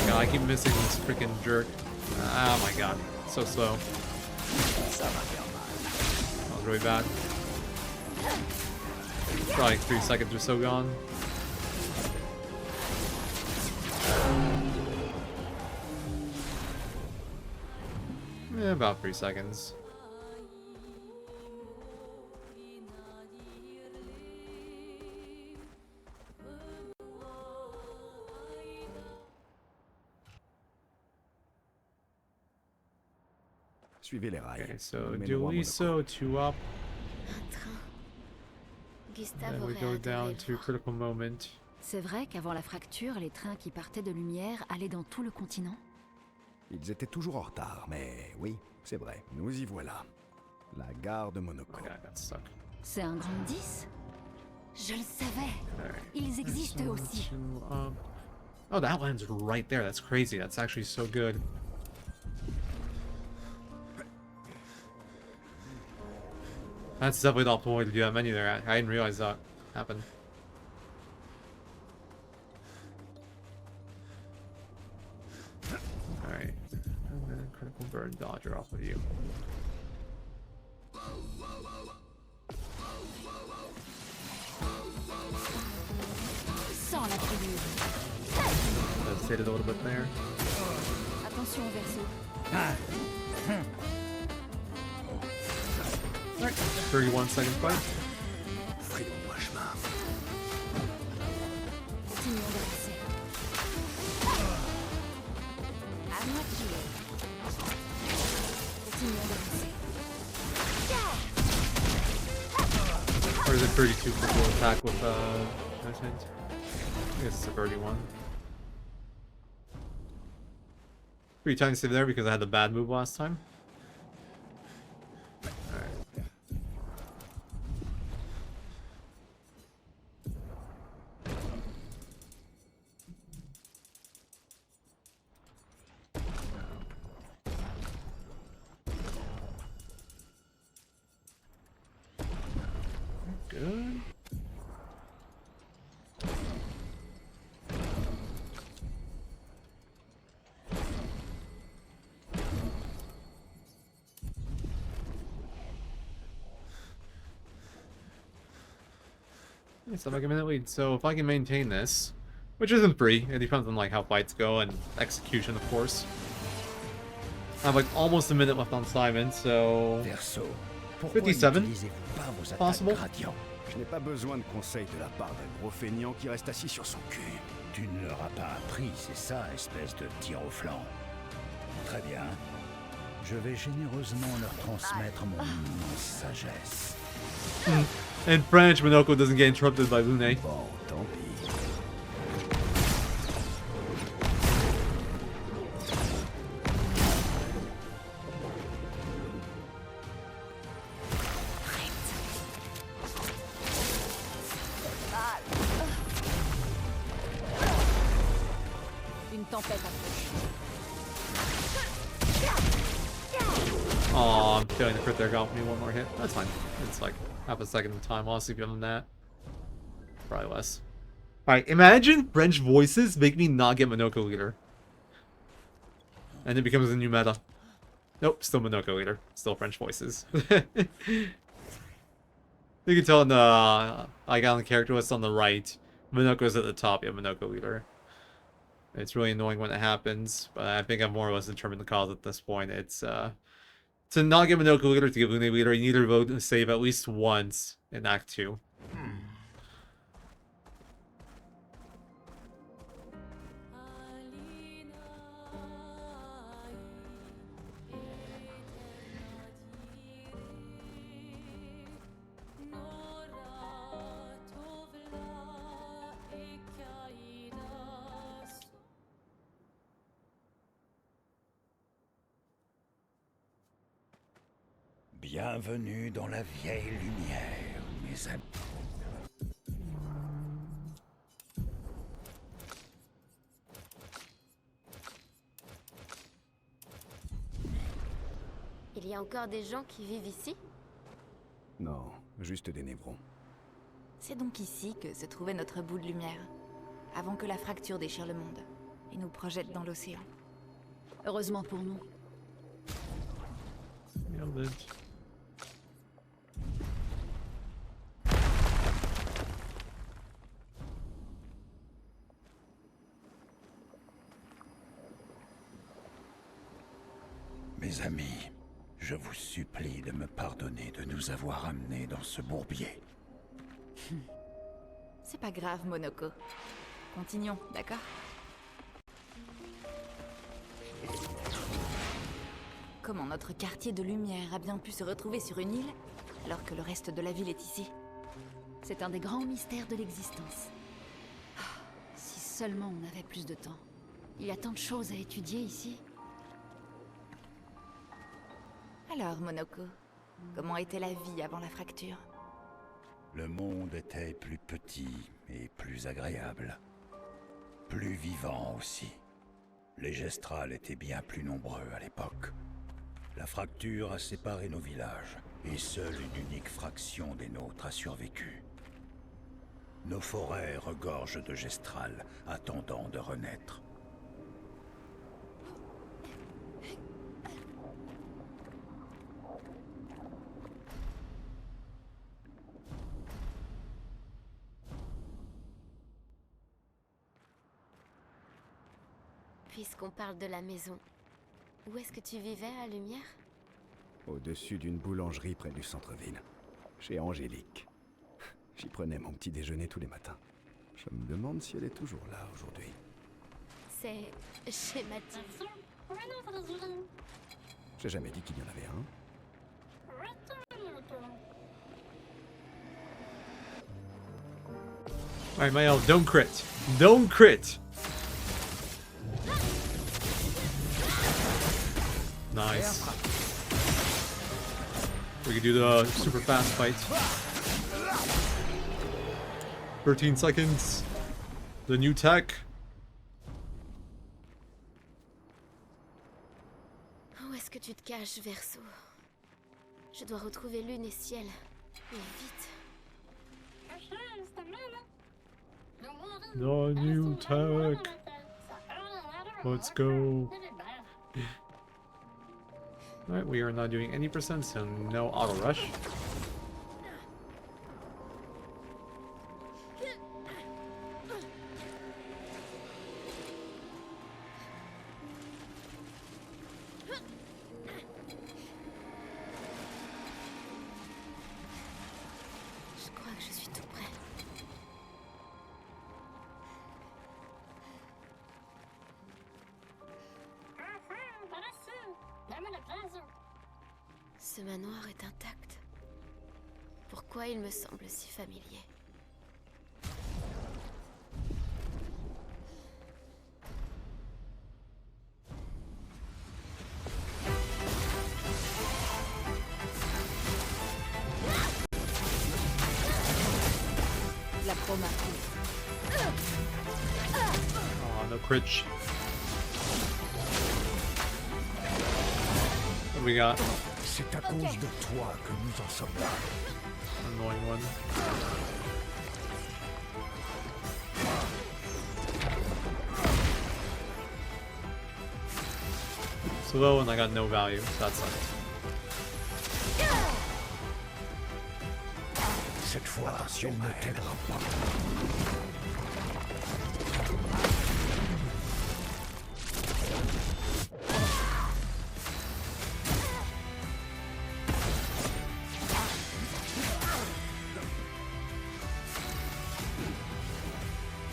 God, I keep missing this freaking jerk. Oh my god, so slow. That was really bad. Probably 3 seconds or so gone. Yeah, about 3 seconds. Suivez les rails. Okay, so Nous mènerons à Duliso, 2 up, Un train. Gustave then we aurait go adoré down le to voir. critical moment. C'est vrai qu'avant la fracture, les trains qui partaient de Lumière allaient dans tout le continent? Ils étaient toujours en retard, mais oui, c'est vrai, nous y voilà. La gare de Monaco. Oh my god, I got stuck. C'est un grand 10? Je le savais! Alright. Ils existent aussi! Oh, that lands right there. That's crazy. That's actually so good. That's definitely the optimal way to do that menu there. I didn't realize that happened. Alright. And then critical burn dodger off of you. Sans la brûlure! Hesitated a little bit there. Attention au verso. Alright. 31-second fight. Frayons-moi chemin. Continuons d'avancer. À moitié. Continuons d'avancer. Or is it 32 for full attack with movement? I guess it's a 31. 3 times save there because I had the bad move last time. Alright. Good. It's like a minute lead. So if I can maintain this, which isn't free, it depends on like how fights go and execution, of course. I have like almost a minute left on Simon, so Verso, 57 possible. Je n'ai pas besoin de conseils de la part d'un gros feignant qui reste assis sur son cul. Tu ne leur as pas appris, c'est ça, espèce de tir au flanc. Très bien. Je vais généreusement leur transmettre mon immense sagesse. In French, Minoko doesn't get interrupted by Lune. Bon, tant pis. Une tempête approche. Oh, I'm feeling the crit there got me one more hit. That's fine. It's like half a second of time. Honestly, give him that. Probably less. Alright, imagine French voices make me not get Monoko leader. And it becomes a new meta. Nope, still Monoko leader. Still French voices. You can tell in the icon the character list on the right. Monoko's at the top, yeah, Monoko leader. It's really annoying when it happens, but I think I've more or less determined the cause at this point. It's to not give Monoko leader, to give Lune leader, you need to vote and save at least once in Act 2. Bienvenue dans la vieille lumière, mes amis. Il y a encore des gens qui vivent ici? Non, juste des névrons. C'est donc ici que se trouvait notre bout de lumière, avant que la fracture déchire le monde et nous projette dans l'océan. Heureusement pour nous. Nailed it. Mes amis, je vous supplie de me pardonner de nous avoir amenés dans ce bourbier. C'est pas grave, Monoko. Continuons, d'accord? Comment notre quartier de lumière a bien pu se retrouver sur une île, alors que le reste de la ville est ici? C'est un des grands mystères de l'existence. Ah, si seulement on avait plus de temps. Il y a tant de choses à étudier ici. Alors, Monoko, comment était la vie avant la fracture? Le monde était plus petit et plus agréable. Plus vivant aussi. Les gestrals étaient bien plus nombreux à l'époque. La fracture a séparé nos villages, et seule une unique fraction des nôtres a survécu. Nos forêts regorgent de gestrals, attendant de renaître. Puisqu'on parle de la maison, où est-ce que tu vivais à Lumière? Au-dessus d'une boulangerie près du centre-ville. Chez Angélique. J'y prenais mon petit déjeuner tous les matins. Je me demande si elle est toujours là aujourd'hui. C'est schématique. J'ai jamais dit qu'il y en avait un. Alright, my elf, don't crit. Don't crit! Nice. We can do the super fast fight. 13 seconds. The new tech. Où est-ce que tu te caches, Verso? Je dois retrouver Lune et Ciel. Et vite. The new tech. Let's go. Alright, we are not doing any percent, so no auto rush. Je crois que je suis tout prêt. Ce manoir est intact. Pourquoi il me semble si familier? La chroma. Oh, no crit. we got? C'est à cause de toi que nous en sommes là. Annoying one. Slow and I got no value, so that sucks. Cette fois, attention, ne t'aidera pas.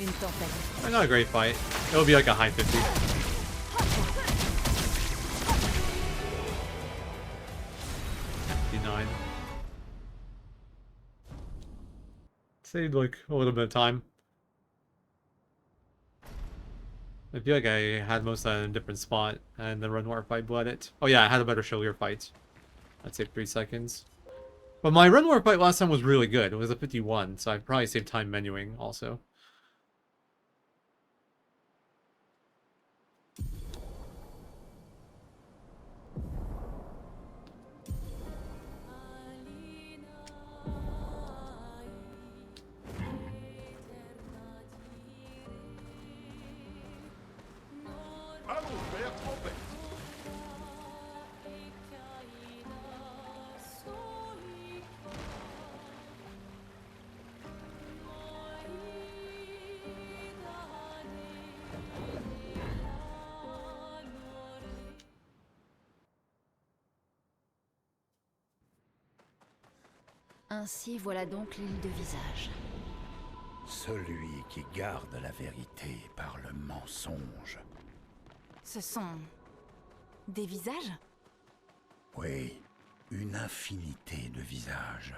Une tempête. Not a great fight. It'll be like a high 50. Saved like a little bit of time. I feel like I had most of that in a different spot, and the run war fight bled it. Oh yeah, I had a better shoulder fight. That saved 3 seconds. But my run war fight last time was really good. It was a 51, so I probably saved time menuing also. Ainsi, voilà donc l'île de visage. Celui qui garde la vérité par le mensonge. Ce sont... des visages? Oui, une infinité de visages.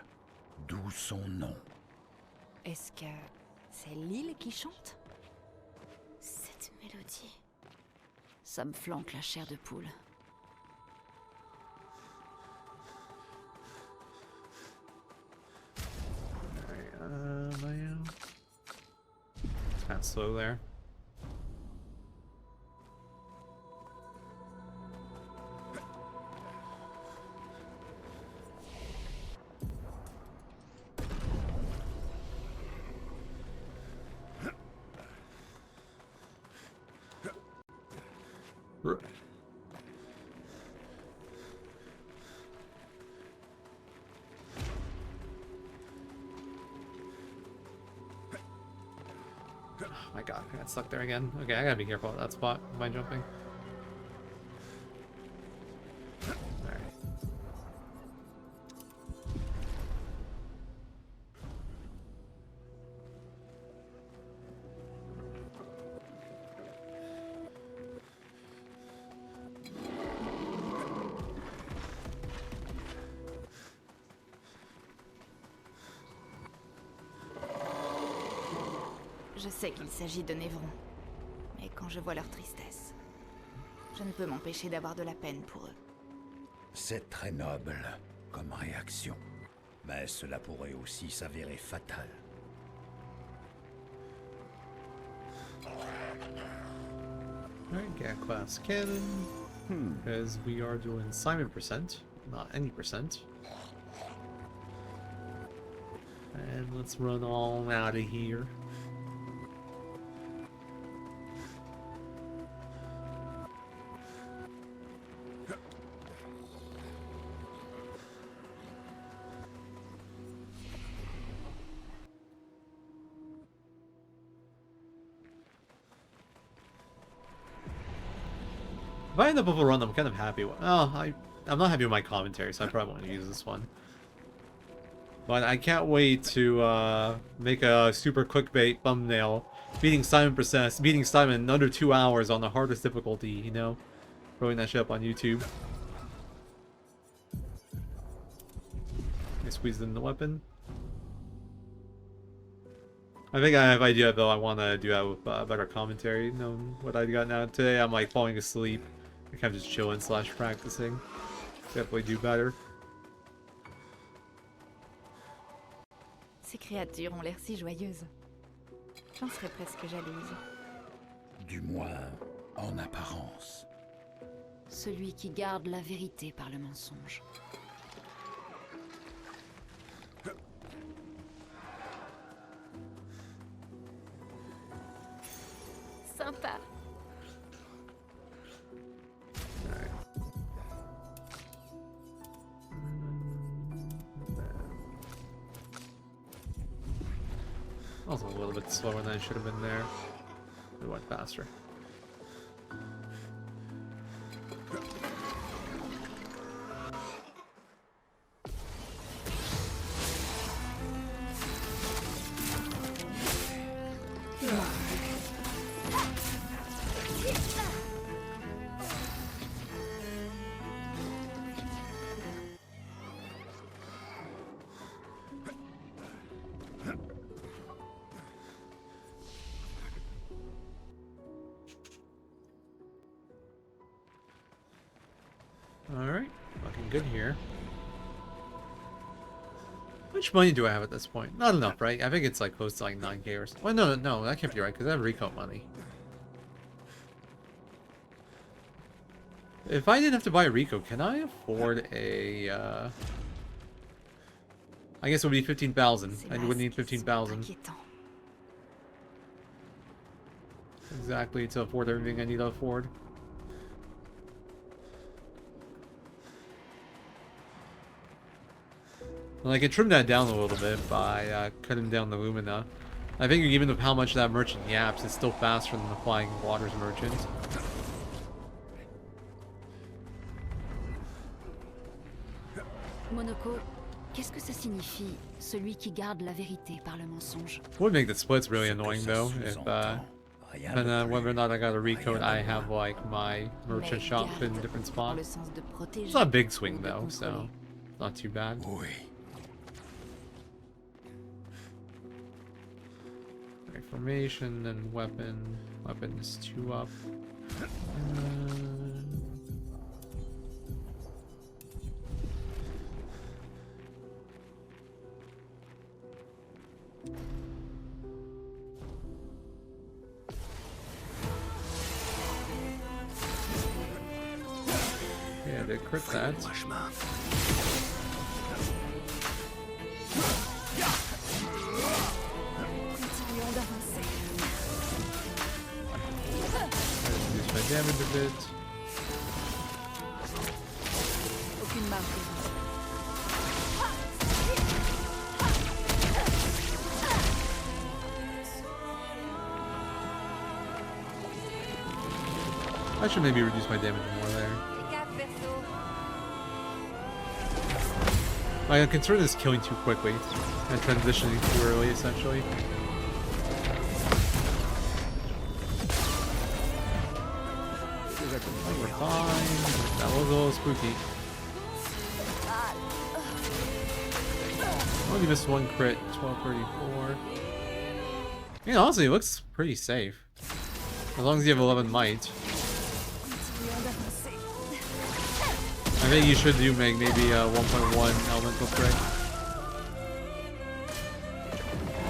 D'où son nom. Est-ce que... c'est l'île qui chante? Cette mélodie... Ça me flanque la chair de poule. It's kind of slow there. Oh my god, I got stuck there again. Okay, I gotta be careful at that spot by jumping. Alright. Je sais qu'il s'agit de Névrons, mais quand je vois leur tristesse, je ne peux m'empêcher d'avoir de la peine pour eux. C'est très noble comme réaction, mais cela pourrait aussi s'avérer fatal. Alright, get class cannon. Because we are doing Simon %, not any %. And let's run all out of here. If I end up with a run, I'm kind of happy with. Oh, I'm not happy with my commentary, so I probably won't use this one. But I can't wait to make a super clickbait thumbnail beating Simon in under 2 hours on the hardest difficulty, you know? Throwing that shit up on YouTube. I squeezed in the weapon. I think I have an idea though. I want to do that with better commentary. Knowing what I got now today, I'm like falling asleep. I kind of just chilling / practicing. Definitely do better. Ces créatures ont l'air si joyeuses. J'en serais presque jalouse. Du moins, en apparence. celui qui garde la vérité par le mensonge. Sympa. I was a little bit slower than I should have been there. It went faster. Alright, looking good here. How much money do I have at this point? Not enough, right? I think it's like close to like 9k or something. Well, no, that can't be right because I have Rico money. If I didn't have to buy Rico, can I afford a, I guess it would be 15,000. I would need 15,000. Exactly, to afford everything I need to afford. Well, I can trim that down a little bit by cutting down the Lumina. I think even with how much that merchant yaps, it's still faster than the Flying Waters merchant. Monoko, qu'est-ce que ça signifie, celui qui garde la vérité par le mensonge? Would make the splits really annoying though, if depending on whether or not I got a recode, I have like my merchant shop in different spots. It's not a big swing though, so not too bad. Right, formation and weapon. Weapon is 2 up. Yeah, they crit that. Reduce my damage a bit. I should maybe reduce my damage more there. My concern is killing too quickly and transitioning too early, essentially. We're fine. That was a little spooky. I only missed 1 crit, 1234. Yeah, honestly, it looks pretty safe. As long as you have 11 might. I think you should do make maybe a 1.1 elemental crit.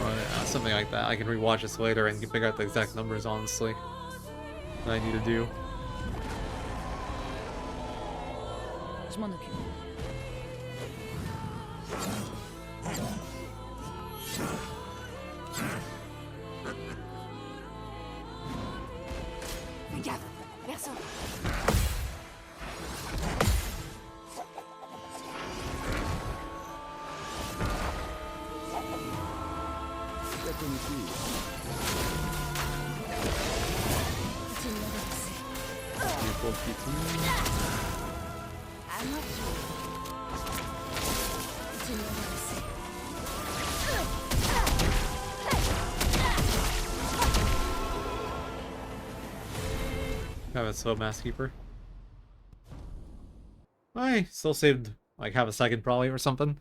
Or something like that. I can rewatch this later and figure out the exact numbers, honestly, that I need to do. Je m'en occupe. Fais gaffe, perso. Have a slow Mass Keeper. I still saved like half a second probably or something.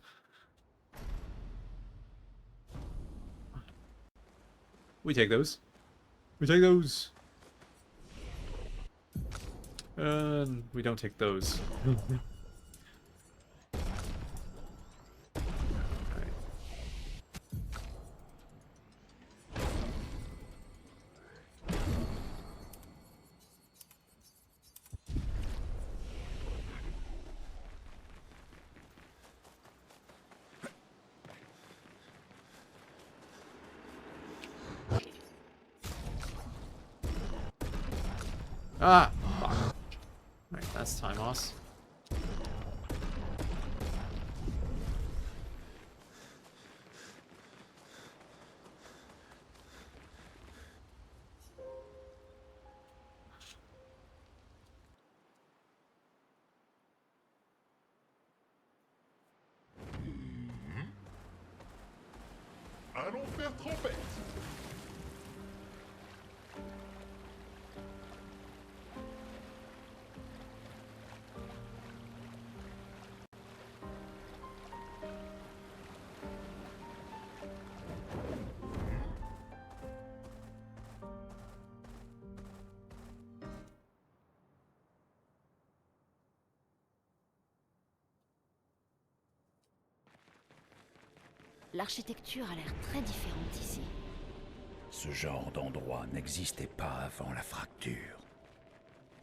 We take those. We take those. And we don't take those. Ah! Fuck. Alright, that's time loss. Allons faire trompette. L'architecture a l'air très différente ici. Ce genre d'endroit n'existait pas avant la fracture.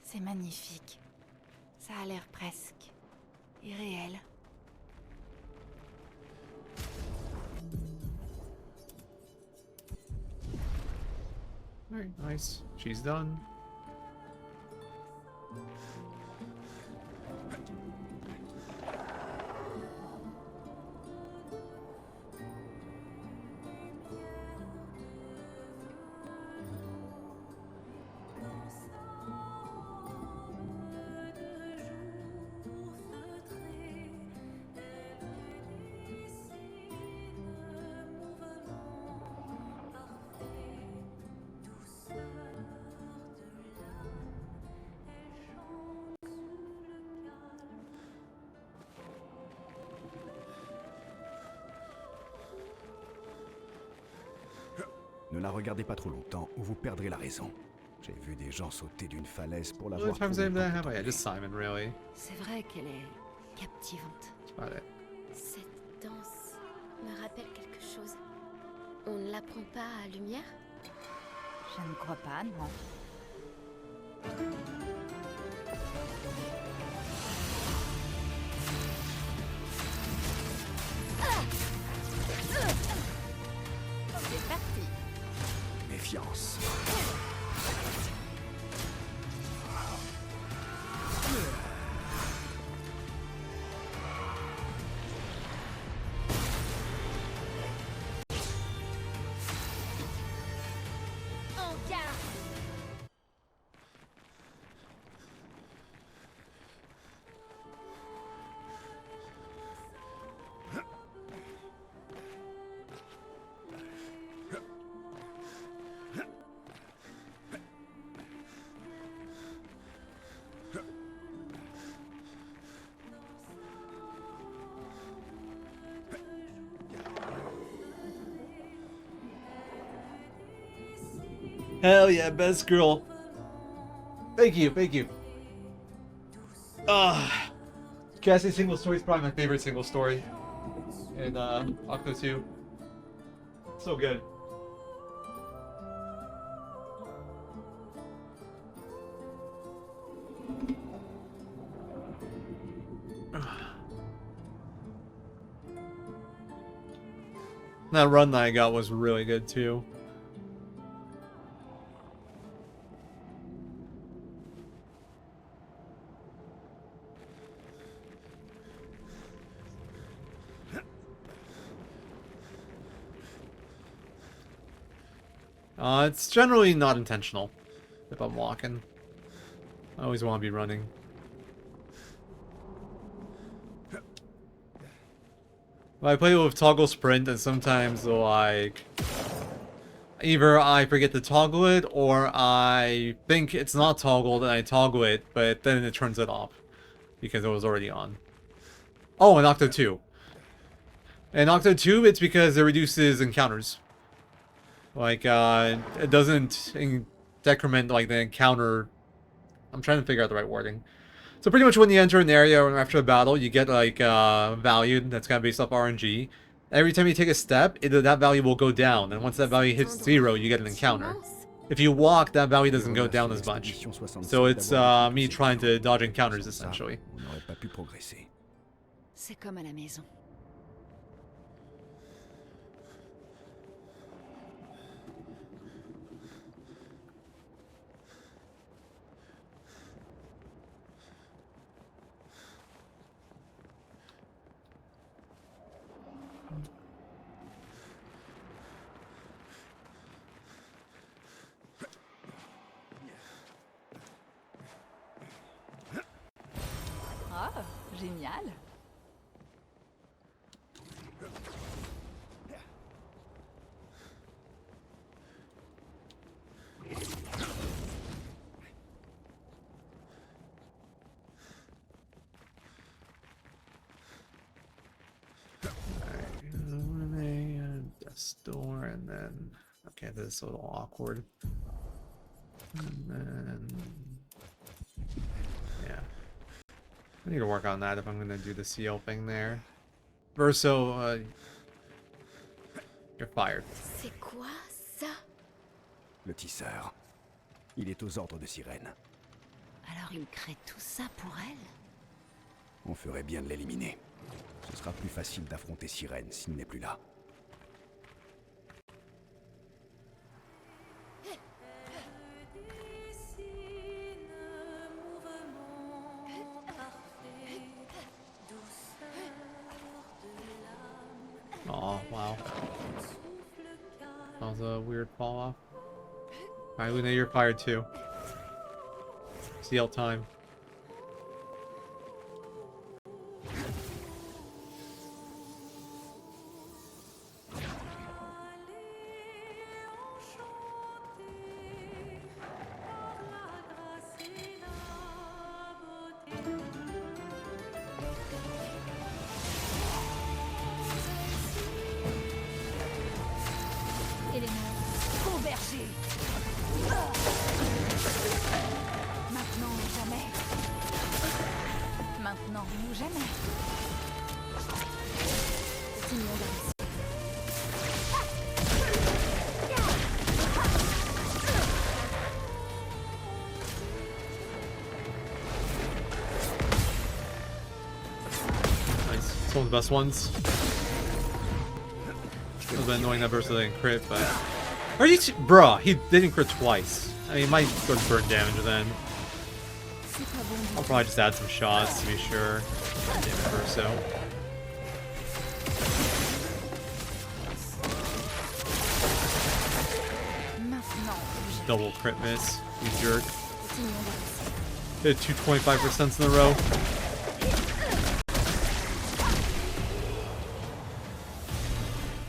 C'est magnifique. Ça a l'air presque irréel. Alright, nice. She's done. Ne la regardez pas trop longtemps ou vous perdrez la raison. J'ai vu des gens sauter d'une falaise pour la What voir. times tomber did I pour have? Yeah, tomber. just Simon, really. C'est vrai qu'elle est captivante. That's about it. Cette danse me rappelle quelque chose. On ne l'apprend pas à Lumière? Je ne crois pas, non. C'est parti. Méfiance. En garde. Hell yeah, best girl. Thank you, thank you. Cassie's single story is probably my favorite single story. And Octo 2. So good. That run that I got was really good too. It's generally not intentional if I'm walking. I always want to be running. I play with toggle sprint and sometimes like either I forget to toggle it or I think it's not toggled and I toggle it, but then it turns it off because it was already on. Oh, in Octo 2. In Octo 2, it's because it reduces encounters. Like, it doesn't decrement, like, the encounter. I'm trying to figure out the right wording. So pretty much when you enter an area or after a battle, you get, like, value that's kind of based off RNG. Every time you take a step, that value will go down. And once that value hits 0, you get an encounter. If you walk, that value doesn't go down as much. So it's me trying to dodge encounters, essentially. On n'aurait pas pu progresser. C'est comme à la maison. Génial. Death's door, and then okay, this is a little awkward. And then yeah, I need to work on that if I'm gonna do the seal thing there. Verso, you're fired. C'est quoi ça? Le tisseur. Il est aux ordres de Sirène. Alors il crée tout ça pour elle? On ferait bien de l'éliminer. Ce sera plus facile d'affronter Sirène s'il n'est plus là. Oh, wow. That was a weird fall off. Alright, Luna, you're fired too. CL time. Converger. Maintenant ou jamais. Maintenant ou jamais. C'est une longue race. Nice. It's one of the best ones. It was annoying that Versa didn't crit, but... Are you bruh, he didn't crit twice. I mean, he might go to burn damage then. I'll probably just add some shots to be sure. Damn it, Verso. Double crit miss, you jerk. Hit 225% in a row.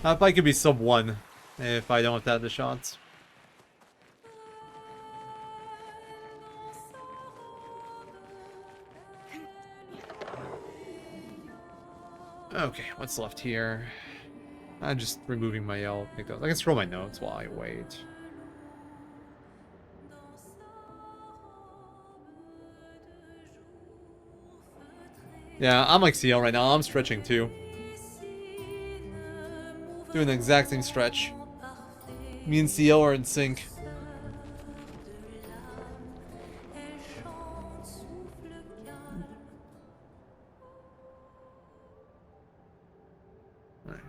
That fight could be sub 1 if I don't have to add the shots. Okay, what's left here? I'm just removing my yellow pickup. I can scroll my notes while I wait. Yeah, I'm like CL right now. I'm stretching too. Doing the exact same stretch. Me and CL are in sync.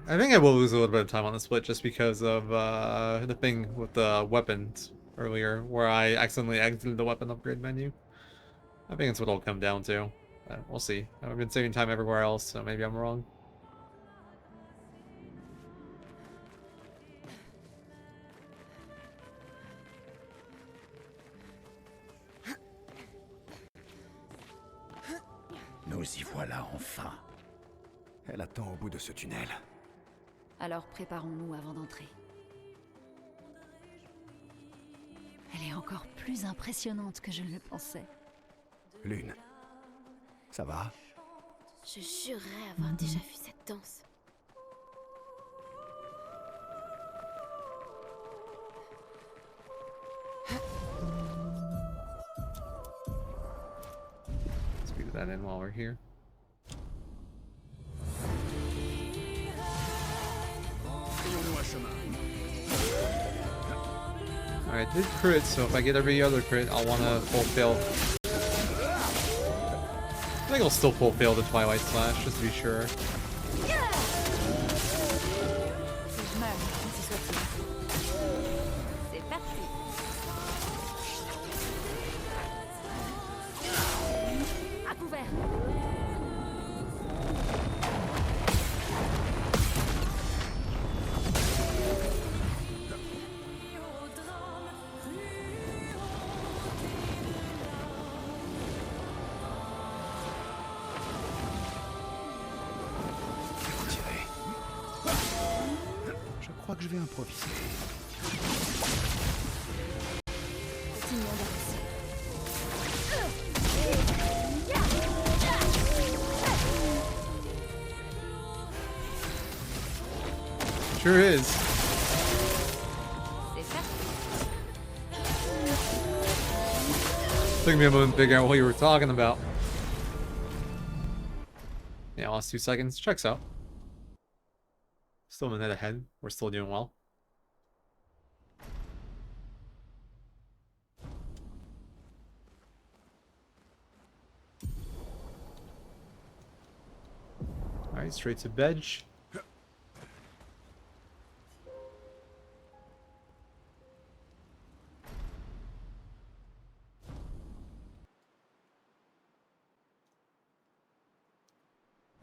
I think I will lose a little bit of time on the split just because of the thing with the weapons earlier, where I accidentally exited the weapon upgrade menu. I think it's what it'll come down to. We'll see. I've been saving time everywhere else, so maybe I'm wrong. Nous y voilà enfin. Elle attend au bout de ce tunnel. Alors préparons-nous avant d'entrer. Elle est encore plus impressionnante que je ne le pensais. Lune. Ça va? Je jurerais avoir déjà vu cette danse. Let's do that in while we're here. Alright, did crit, so if I get every other crit, I'll want to full fail. I think I'll still full fail the Twilight Slash, just to be sure. que je vais improviser. Continuons d'avancer. Sure is. C'est ça. Took me a moment to figure out what you were talking about. Yeah, last 2 seconds. Checks out. Still a minute ahead. We're still doing well. Alright, straight to bed.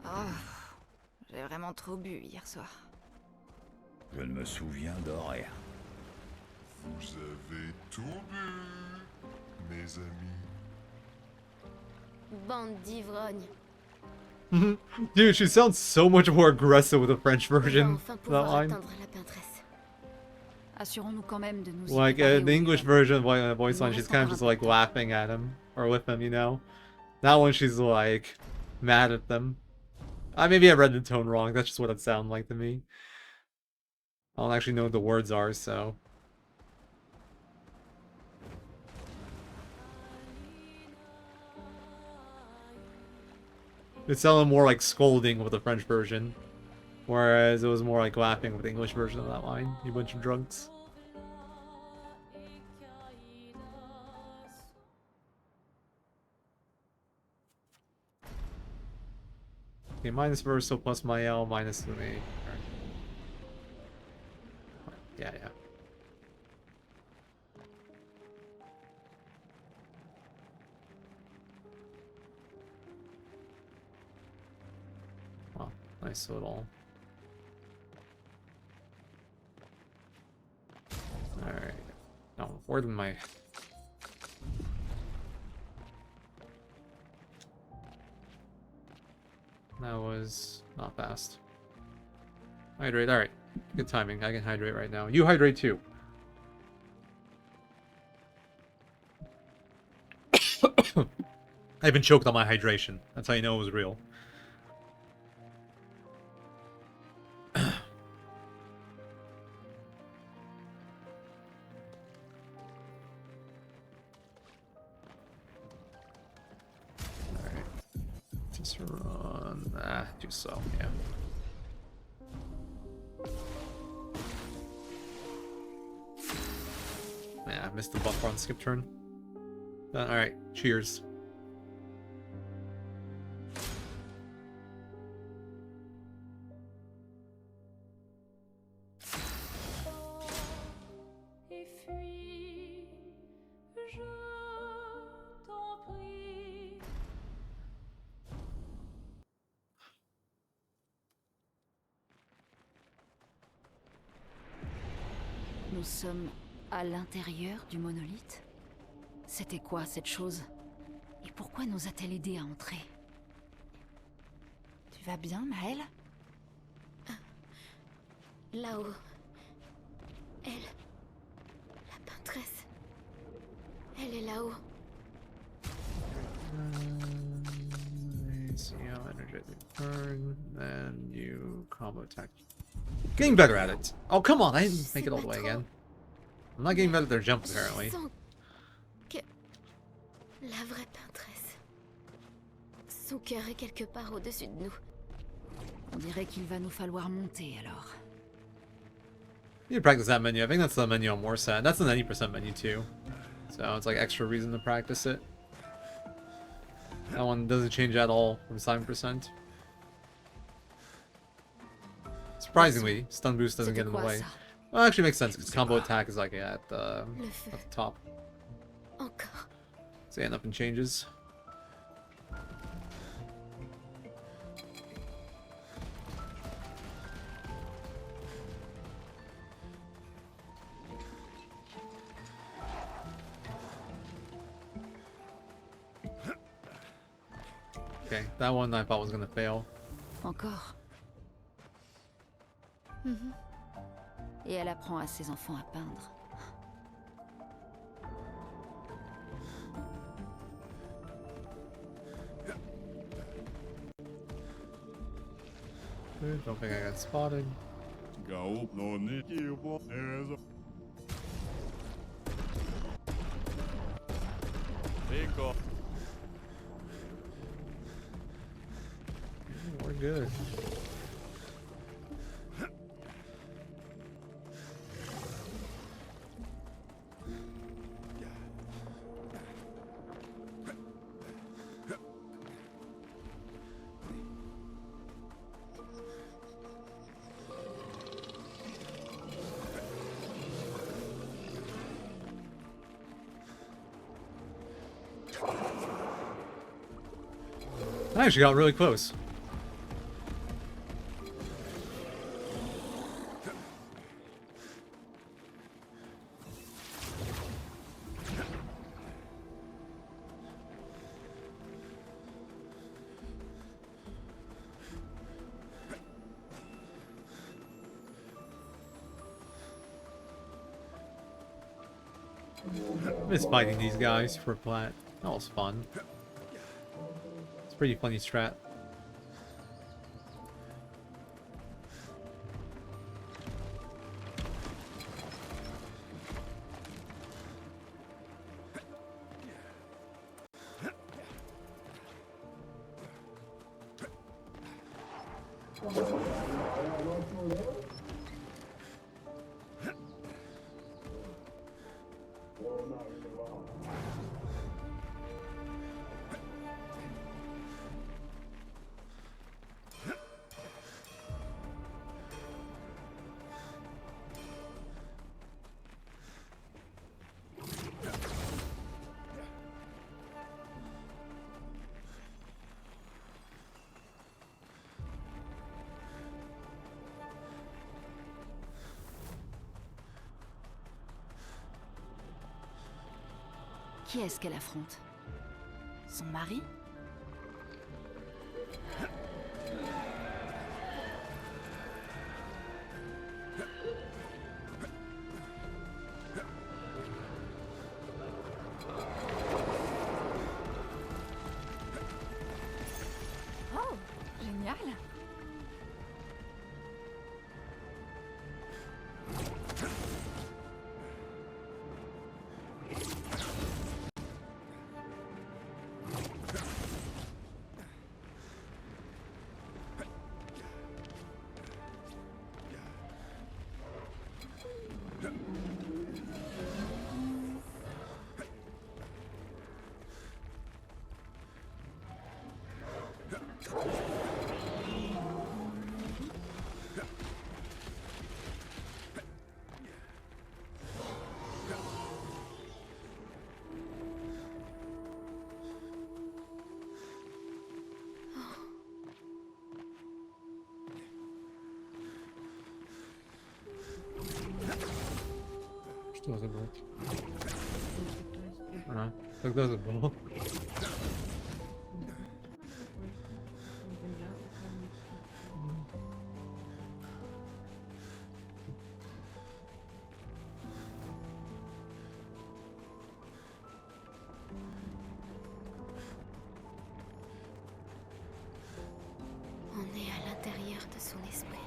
Oh, j'ai vraiment trop bu hier soir. Je ne me souviens de rien. Vous avez tout bu, mes amis. Bande d'ivrognes. Dude, she sounds so much more aggressive with the French On va version. enfin That pouvoir line. atteindre la peintresse. Assurons-nous quand même de nous y Like préparer the au English minimum. version of voice line, she's kind of just like laughing at him or with him, you know. That one, she's like mad at them. Maybe I read the tone wrong. That's just what it sounded like to me. I don't actually know what the words are, so. It sounded more like scolding with the French version, whereas it was more like laughing with the English version of that line. You bunch of drunks. Okay, minus Verso plus my L minus the me. Yeah, yeah. Wow, nice little. Alright. No, more than my. That was not fast. Hydrate, alright. Good timing. I can hydrate right now. You hydrate too. I've been choked on my hydration. That's how you know it was real. Alright. Just run. Do so, yeah. Yeah, I missed the buffer on skip turn. Alright, cheers. Nous sommes à l'intérieur du monolithe? C'était quoi cette chose? Et pourquoi nous a-t-elle aidé à entrer? Tu vas bien, Maëlle? Là-haut. Elle. La peintresse. Elle est là-haut. See how energetic turn, then you combo attack. Getting better at it. Oh, come on, I didn't make it all the way again. I'm not getting better at their jump, apparently. Je sens que la vraie peintresse. Son cœur est quelque part au-dessus de nous. On dirait qu'il va nous falloir monter alors. You need to practice that menu. I think that's the menu on Warset. That's the 90% menu too. So it's like extra reason to practice it. That one doesn't change at all from 7%. Surprisingly, stun boost doesn't get in the way. Well, it actually makes sense because combo attack is like at the top. Encore. So yeah, nothing changes. Okay, that one I thought was gonna fail. Encore. Et elle apprend à ses enfants à peindre. Don't think I got spotted. We're good. I actually got really close. I miss fighting these guys for plat. That was fun. It's a pretty funny strat. Qui est-ce qu'elle affronte? Son mari? Oh, génial! Что за был? А, когда забыл? On est à l'intérieur de son esprit.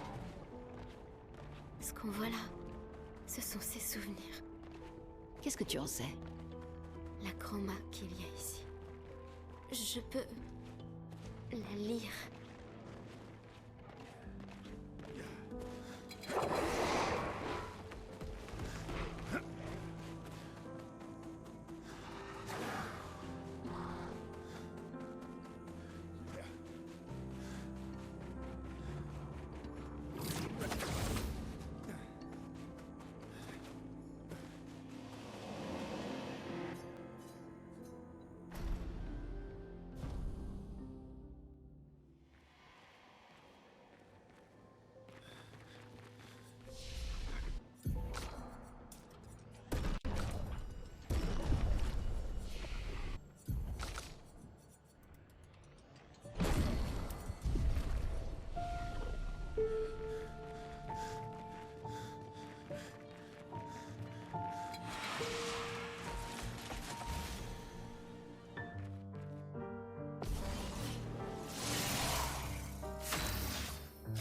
Ce qu'on voit là, ce sont ses souvenirs. Qu'est-ce que tu en sais? La chroma qu'il y a ici. Je peux la lire.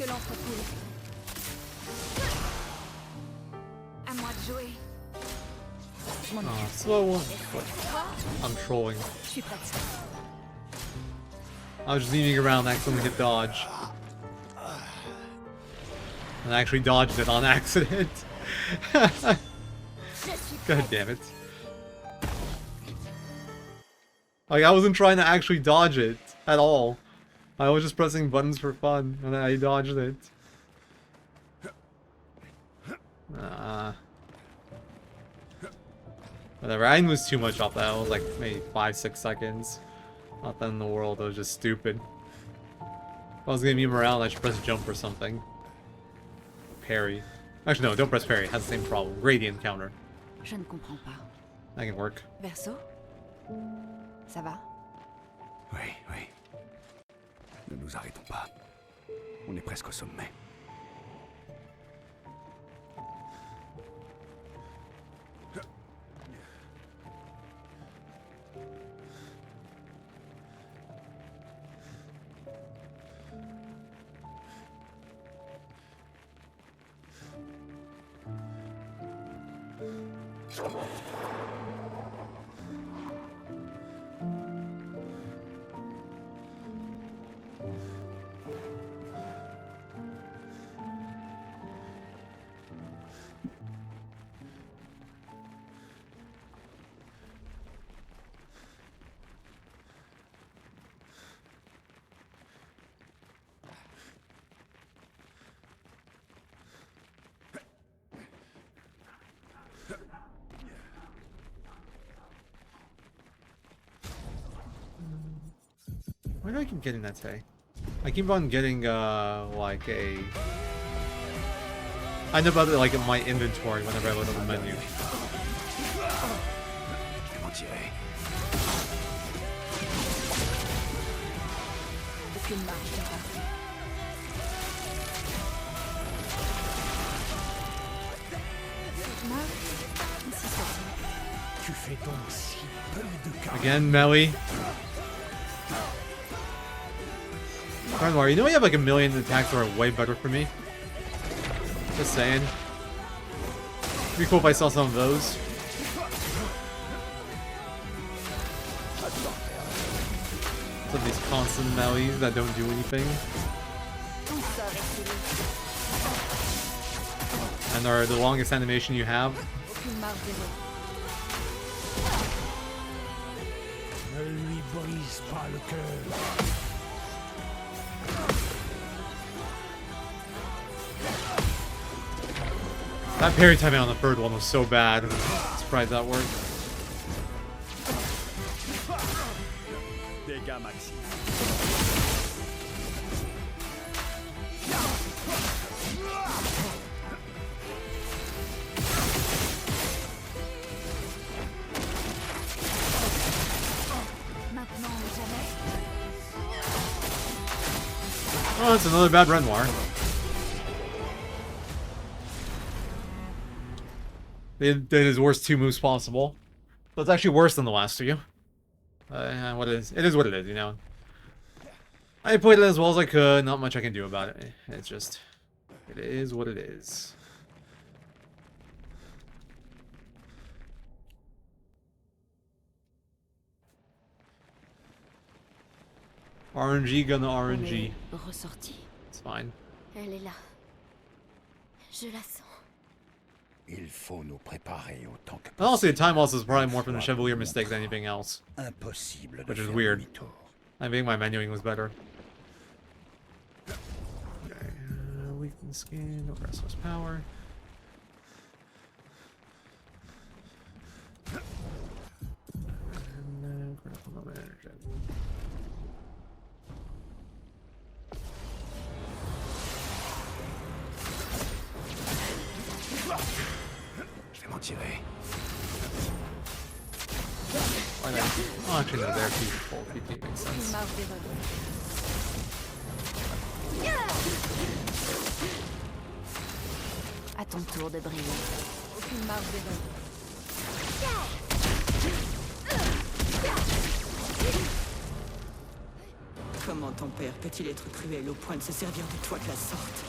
que l'entrecoule. À moi de jouer. Je m'en Oh, occupe. slow one. I'm trolling. Je suis prête. I was just leaning around, accidentally hit dodge. And I actually dodged it on accident. God damn it. Like, I wasn't trying to actually dodge it at all. I was just pressing buttons for fun, and then I dodged it. Whatever, I didn't lose too much off that. It was like maybe 5-6 seconds. Not that in the world, it was just stupid. If I was gonna meme around, I should press jump or something. Parry. Actually, no, don't press parry. It has the same problem. Gradient counter. Je ne comprends pas. That can work. Verso? Ça va? Oui, oui. Ne nous arrêtons pas. On est presque au sommet. Why do I keep getting that today? I keep on getting, like a... I end up with, like, in my inventory whenever I load up the menu. Aucune marge d'erreur. Ainsi soit-il. Tu fais donc si peu de cas. Again, melee. Renoir, you know you have like a million attacks that are way better for me? Just saying. It'd be cool if I saw some of those. Some of these constant melees that don't do anything. And are the longest animation you have. Aucune marge d'erreur. Ne lui brise pas le cœur. That parry timing on the third one was so bad. I'm surprised that worked. Dégâts maxi. Maintenant ou jamais. Oh, it's another bad Renoir. They did his worst 2 moves possible. So it's actually worse than the last 2. What it is what it is, you know. I played it as well as I could, not much I can do about it. It's just, it is what it is. RNG gonna RNG. Ressorti. It's fine. Elle est là. Je la sens. Il faut nous préparer autant que possible. Honestly, the time loss is probably more from the Chevalier mistake than anything else. Impossible de Which is faire weird. demi-tour. I think my menuing was better. Okay, weakness skin, no restless power. And critical moment energy. Je vais m'en tirer. Why not? Oh, actually, no, they're too full PP, makes Aucune sense. marge d'erreur. À ton tour de briller. Aucune marge d'erreur. Comment ton père peut-il être cruel au point de se servir de toi de la sorte?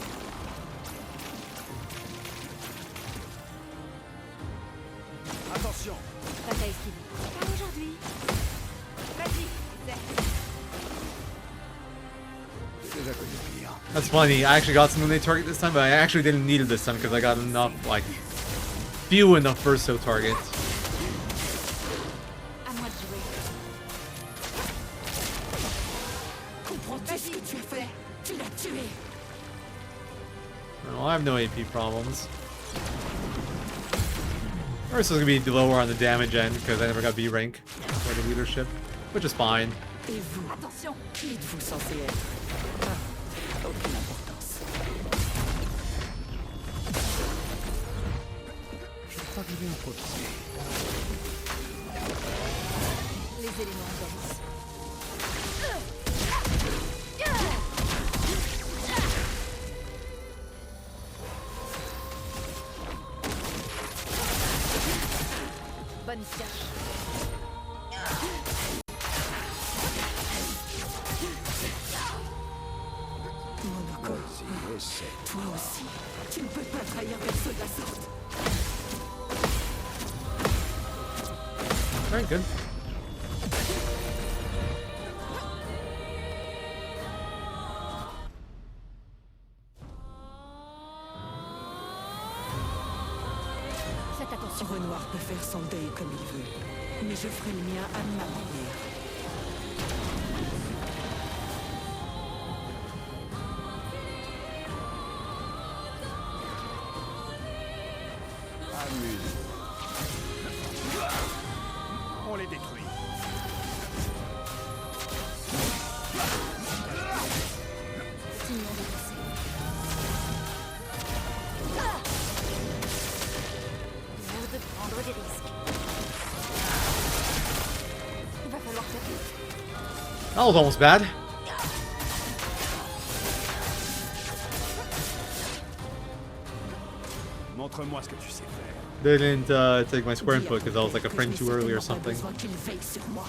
Attention! Prête à esquiver. Pas aujourd'hui. Vas-y, J'ai déjà connu pire. That's funny. I actually got some Moonlight target this time, but I actually didn't need it this time because I got enough, like, few enough Verso targets. À moi de jouer. Comprends-tu ce que tu as fait? Tu l'as tué! Well, I have no AP problems. Verso's gonna be lower on the damage end because I never got B rank for the leadership, which is fine. Et vous? attention. Qui êtes-vous censé être? Ah, aucune importance. Je crois que je vais en profiter. Les éléments dansent. Bonne cache. Monaco, Vas-y, essaie. toi aussi. Tu ne peux pas trahir personne de la sorte. Alright, good. Faites attention. Renoir peut faire son deuil comme il veut, mais je ferai le mien à ma manière. Amuse. On les détruit. Continuons d'avancer. L'heure de prendre des risques. Il va falloir faire vite. That was almost bad. Montre-moi ce que tu sais faire. They didn't take my square input because I was like a frame too early or something. Besoin qu'il veille sur moi.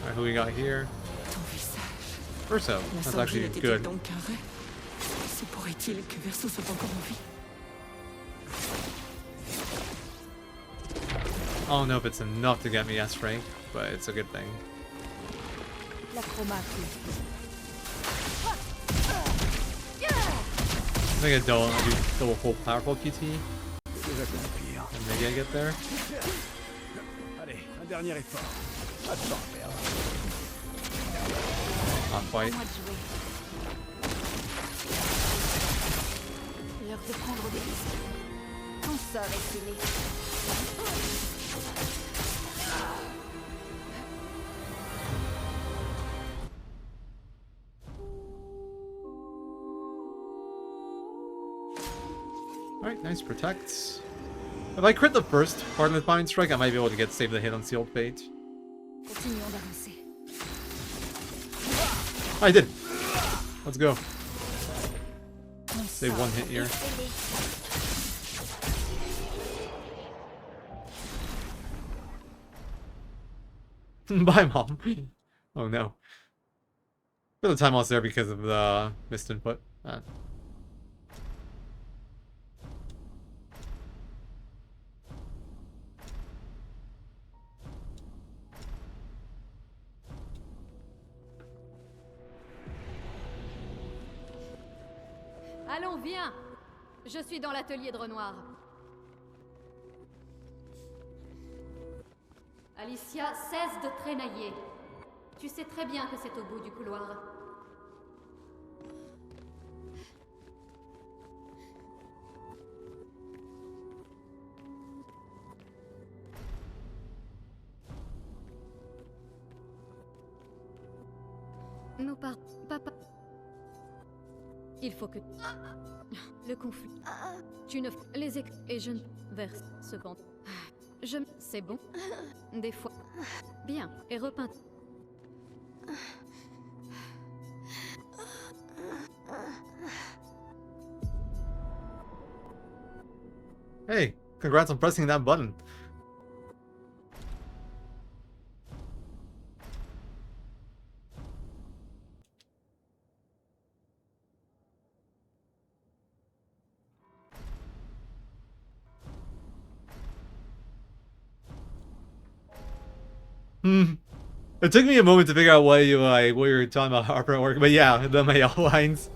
Alright, who we got here? Ton visage. Verso. La That's sanguine actually était good. donc un rêve. Se pourrait-il que Verso soit encore en vie? I don't know if it's enough to get me S rank, but it's a good thing. La chroma a pris. I think I do double full powerful QT, J'ai déjà connu pire. and maybe I get there. Allez, un dernier effort. Pas de temps à perdre. Not À quite. moi de jouer. L'heure de prendre des risques. Ton sort est scellé. Alright, nice protects. If I crit the first part of the Divine Strike, I might be able to get save the hit on Sealed Fate. Continuons d'avancer. I did. Let's go. Ton Save sort one hit here. est scellé. Bye, Mom. Oh no. For the time I was there because of the missed input. Allons, viens. Je suis dans l'atelier de Renoir. Alicia, cesse de traînailler. Tu sais très bien que c'est au bout du couloir. Nous part... Papa... Il faut que... Le conflit. Tu ne... Les et je ne... Verse... Cependant... Je... C'est bon. Des fois... Bien. Et repeint... Hey, congrats on pressing that button. It took me a moment to figure out what you were talking about Harper work, but yeah, the male lines.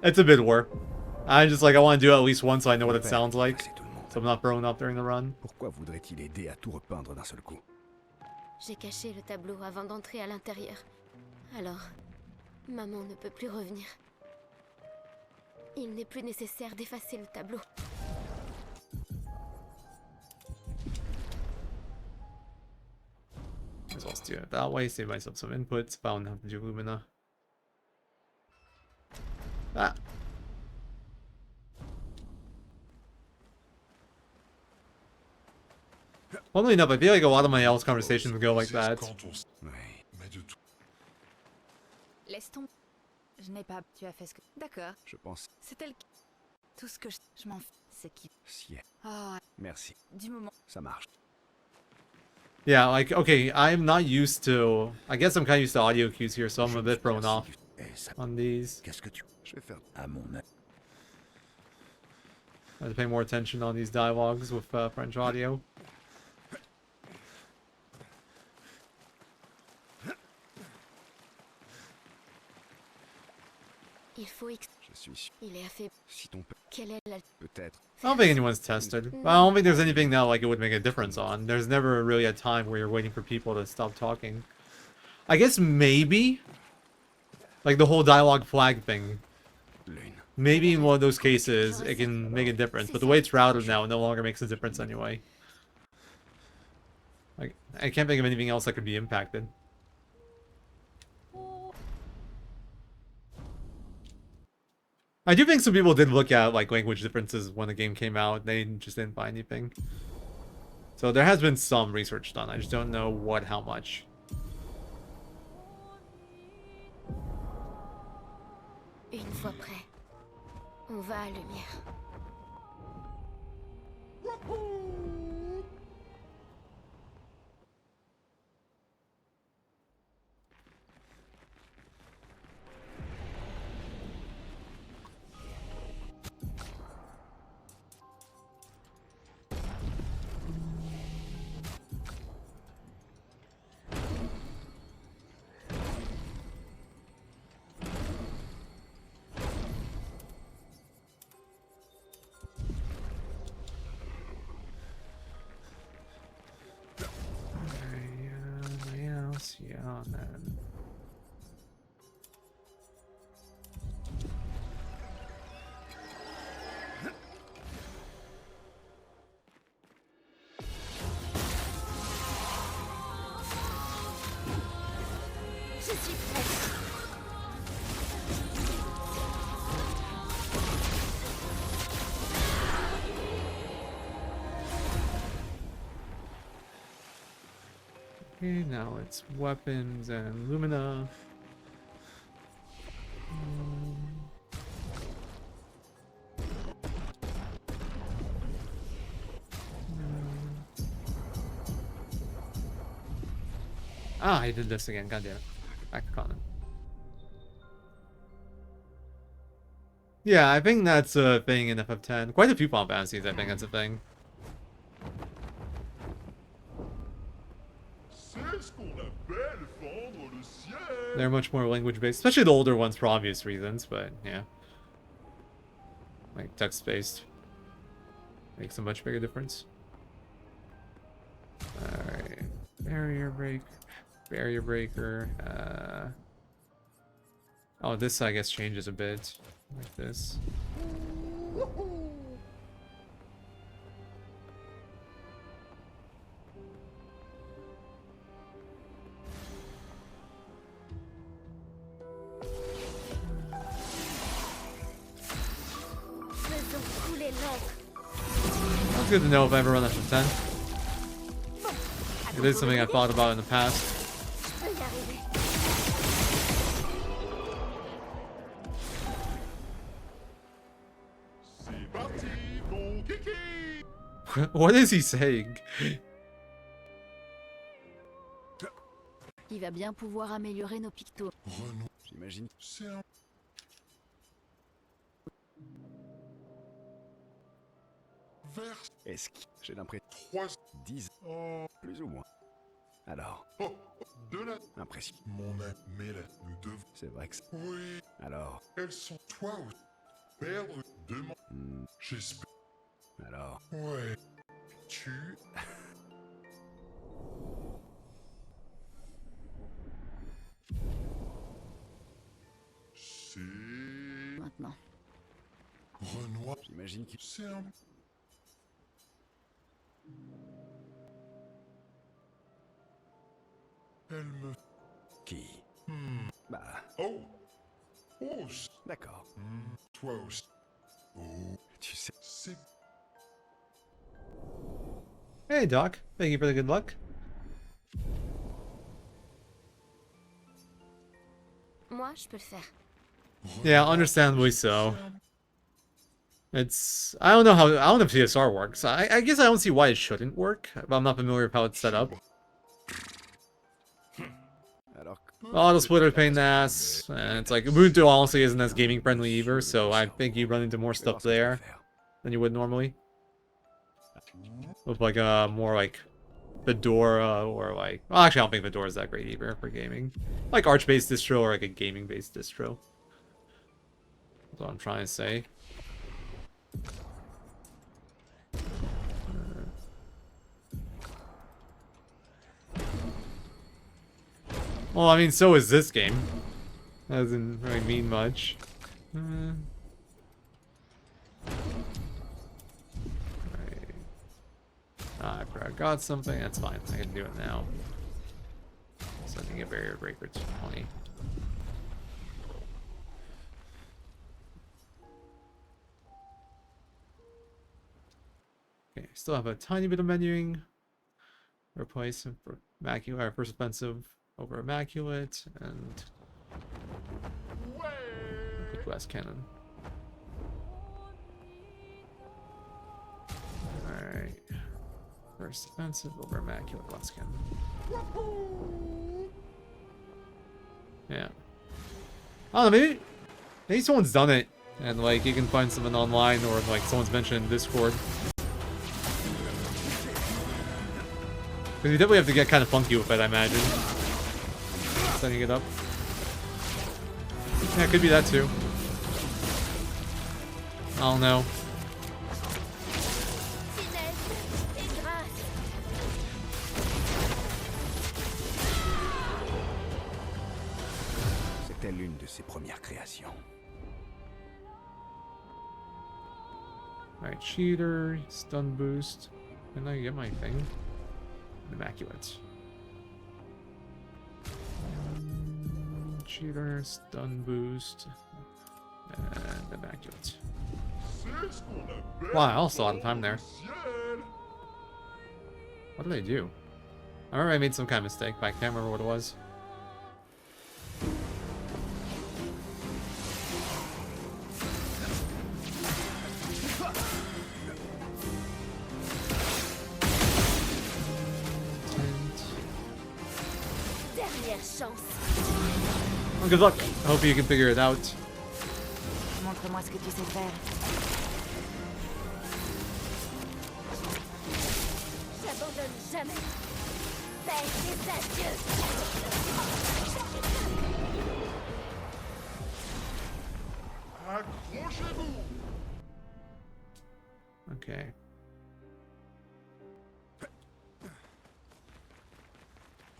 It's a bit war. I'm just like, I want to do it at least once so I know what it sounds like. So I'm not throwing up during the run. Pourquoi voudrait-il aider à tout repeindre d'un seul coup? J'ai caché le tableau avant d'entrer à l'intérieur. Alors, maman ne peut plus revenir. Il n'est plus nécessaire d'effacer le tableau. As well as do it that way, save myself some inputs if I don't have to do Lumina. Ah. Funnily enough, I feel like a lot of my else conversations go like that. Laisse tomber. Je n'ai pas... Tu as fait ce que... D'accord. Je pense... C'était le... Tout ce que je m'en fous. C'est qui... Si. Oh, Merci. du moment... Ça marche. Yeah, like, okay, I'm not used to... I guess I'm kind of used to audio cues here, so I'm a bit thrown off on these. Qu'est-ce que tu... Je vais faire... À mon avis. I have to pay more attention on these dialogues with French audio. Il faut Je suis sûr. Il est affaibli. Si ton père... Quelle est la... Peut-être. I don't think anyone's tested. I don't think there's anything now like it would make a difference on. There's never really a time where you're waiting for people to stop talking. I guess maybe... Like the whole dialogue flag thing. Maybe in one of those cases it can make a difference, but the way it's routed now it no longer makes a difference anyway. Like, I can't think of anything else that could be impacted. I do think some people did look at like language differences when the game came out. They just didn't find anything. So there has been some research done. I just don't know what, how much. Une fois prêt, on va à lumière. Yeah, man. Je suis prête. Okay, now it's weapons and Lumina. Ah, I did this again. God damn it. Back to Conan. Yeah, I think that's a thing in FF10. Quite a few Final Fantasies, I think that's a thing. They're much more language-based, especially the older ones for obvious reasons, but yeah. Like text-based. Makes a much bigger difference. Alright. Barrier breaker. Oh, this I guess changes a bit. Like this. That's good to know if I ever run FF10. It is something I've thought about in the past. What is he saying? Il va bien pouvoir améliorer nos pictos. Renaud, J'imagine. c'est un... Vers Est-ce que j'ai l'impression 3... 10, Oh, plus ou moins. Alors, oh, de la... impression. Mon ami, mais là, nous devons... C'est vrai que Oui, alors, elles sont toi ou... Perdre demain. J'espère... alors, Ouais. Tu... C'est... Maintenant. Renoir. j'imagine qu'il C'est un... Elle me... qui Bah, Oh. Oh, d'accord. toi aussi. Oh, Tu sais, c'est... Hey, Doc. Thank you for the good luck. Moi, je peux le faire. Yeah, understandably so. It's... I don't know if CSR works. I guess I don't see why it shouldn't work, but I'm not familiar with how it's set up. alors, Auto splitter pain in the ass, and it's like Ubuntu honestly isn't as gaming friendly either, so I think you run into more je vais voir stuff ce que je peux there faire. than you would normally. With like a more like Fedora or like, well, actually I don't think Fedora is that great either for gaming. Like Arch-based distro or like a gaming-based distro. That's what I'm trying to say. Well, I mean, so is this game. That doesn't really mean much. Right. Ah, I forgot something. That's fine. I can do it now. Sending a barrier breaker to 20. Okay, still have a tiny bit of menuing. Replace for Immaculate, first offensive over Immaculate, and glass cannon. Alright. First offensive over Immaculate glass cannon. Yeah. I don't know, maybe someone's done it, and like you can find someone online or like someone's mentioned in Discord. Because you definitely have to get kind of funky with it, I imagine. Setting it up. Yeah, it could be that too. I don't know. c'était l'une de ses premières créations. Alright, cheater, stun boost. And I get my thing. Immaculate. Cheater, stun boost, and Immaculate. Wow, I also had a lot of time there. What did I do? I remember I made some kind of mistake, but I can't remember what it was. Well, good luck. I hope you can figure it out. Montre-moi ce que tu sais faire. J'abandonne jamais. Paix et adieux. Accrochez-vous. Okay.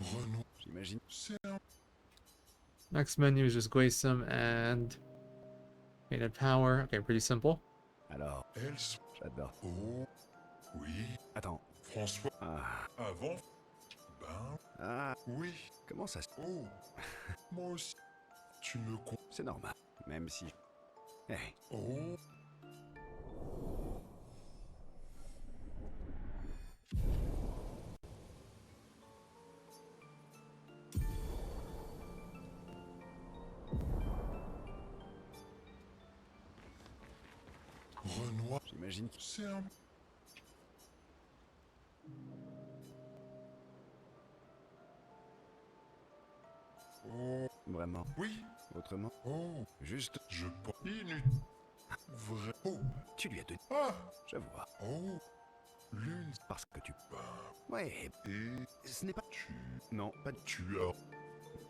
Renaud, J'imagine. c'est un... Next menu is just Glacium and Painted Power. Okay, pretty simple. Alors, Elles sont... j'adore. Oh, oui. Attends. François, Ah, avant... Ben, ah, oui. comment ça se... Oh, moi aussi. Tu me con... C'est normal. Même si... Hey, Oh, Renoir, j'imagine que... c'est un... Oh, Vraiment. oui. Autrement. Oh, Juste. je pense. Inutile. Vrai. Oh, Tu lui as donné. ah. Je vois. Oh, l'une. Parce que tu. Bah, Ouais. et Ce n'est pas. tu. Non, pas. Tu as.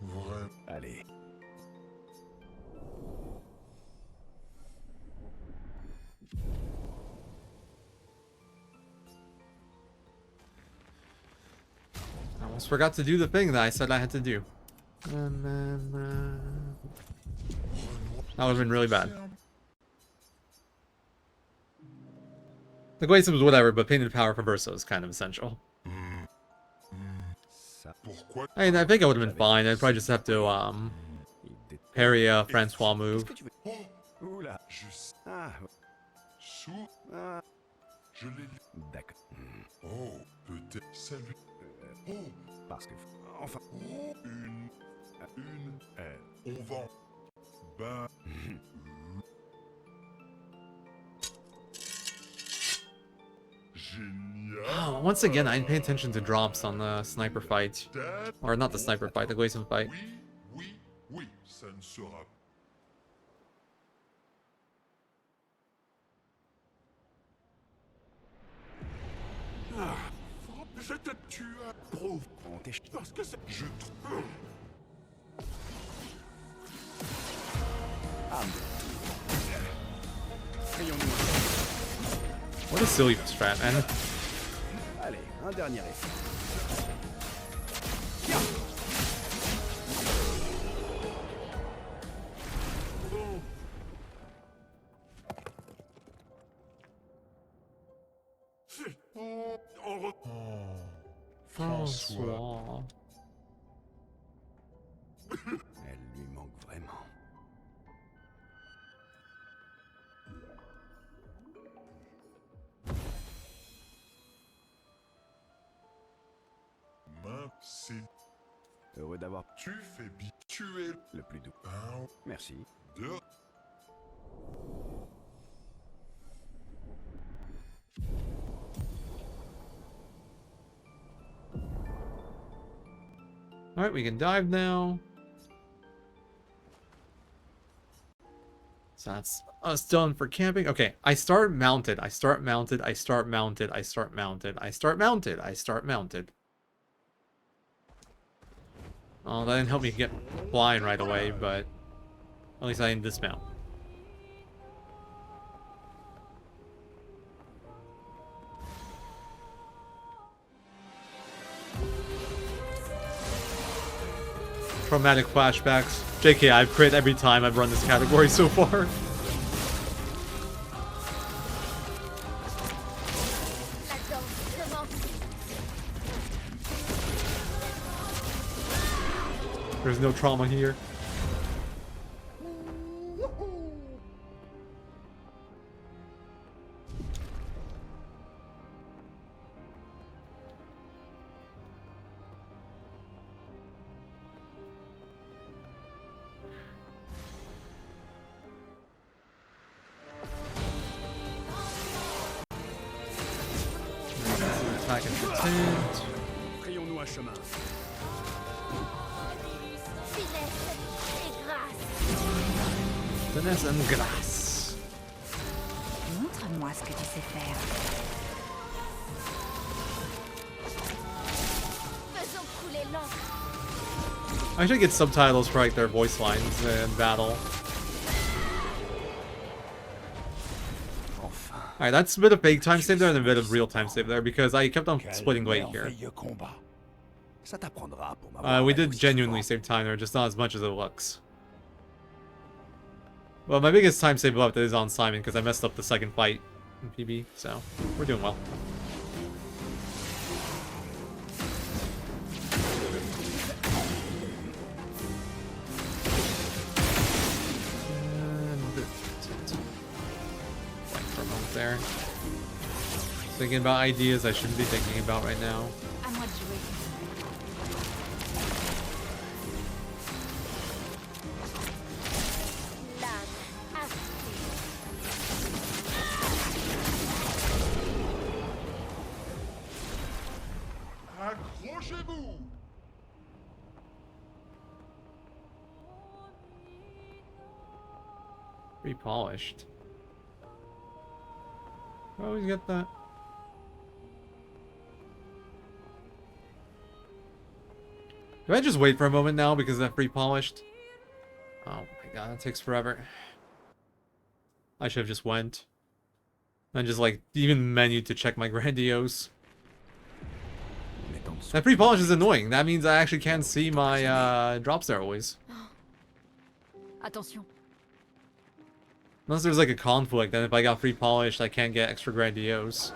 Vrai. Allez. I almost forgot to do the thing that I said I had to do. And then, that would have been really bad. The Glacium was whatever, but Painted Power for Verso is kind of essential. Ça. Pourquoi? I mean, I think I would have been fine. I'd probably just have to, parry a Francois move. Qu'est-ce que tu veux? Oh, Oula. je sais. Ah. Sous. Ah. Je l'ai lu. D'accord. Oh, peut-être. Salut. Oh, Parce que. Enfin. oh, on vend. Ben. Génial. Oh, once again, I didn't pay attention to drops on the sniper fight. Or not the sniper fight, the Glacium fight. Oui, oui, oui, ça ne sera. Ah, je te tue à prouve. On t'est. Parce que c'est. Je trouve. Ah. Rayons-nous. What a silly strat, man. Allez, un dernier effet. François. Elle lui manque vraiment. Main, c'est. Heureux d'avoir. Tu fais bien. Tu es. Le plus doux. Un, Merci. deux. Alright, we can dive now. So that's us done for camping. Okay, I start mounted. I start mounted. I start mounted. I start mounted. I start mounted. I start mounted. Oh, that didn't help me get flying right away, but at least I didn't dismount. Traumatic flashbacks. JK, I've crit every time I've run this category so far. There's no trauma here. Attack and protect. Frayons-nous un chemin. Finesse and grâce. Montre-moi ce que tu sais faire. Faisons couler l'encre. I should get subtitles for like their voice lines in battle. Alright, that's a bit of fake time save there and a bit of real time save there because I kept on splitting weight here. Ça t'apprendra pour We did genuinely save time there, just not as much as it looks. Well, my biggest time save left is on Simon because I messed up the second fight in PB, so we're doing well. For a moment there. Thinking about ideas I shouldn't be thinking about right now. À moi de jouer. Accrochez-vous. Repolished. I always get that. Do I just wait for a moment now because that pre-polished? Oh my god, that takes forever. I should have just went. And just like, even menu to check my grandiose. That pre-polish is annoying. That means I actually can't see my drops there always. Attention. Unless there's like a conflict, then if I got pre-polished, I can't get extra grandiose.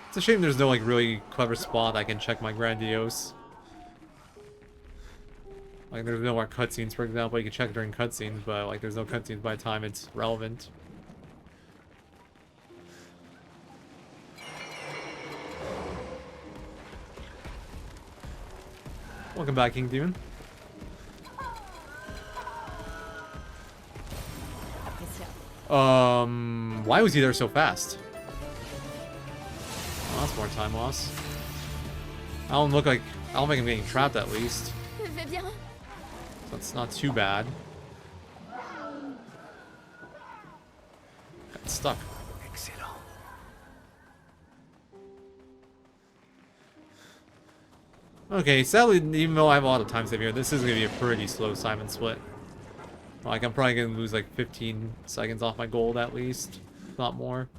It's a shame there's no like really clever spot I can check my grandiose. Like there's no more cutscenes, for example. You can check during cutscenes, but like there's no cutscenes by the time it's relevant. Welcome back, King Demon. Why was he there so fast? Oh, that's more time loss. I don't make him getting trapped at least. So it's not too bad. Got stuck. Okay, sadly, even though I have a lot of time save here, this is going to be a pretty slow Simon split. Like, I'm probably going to lose like 15 seconds off my gold at least, if not more.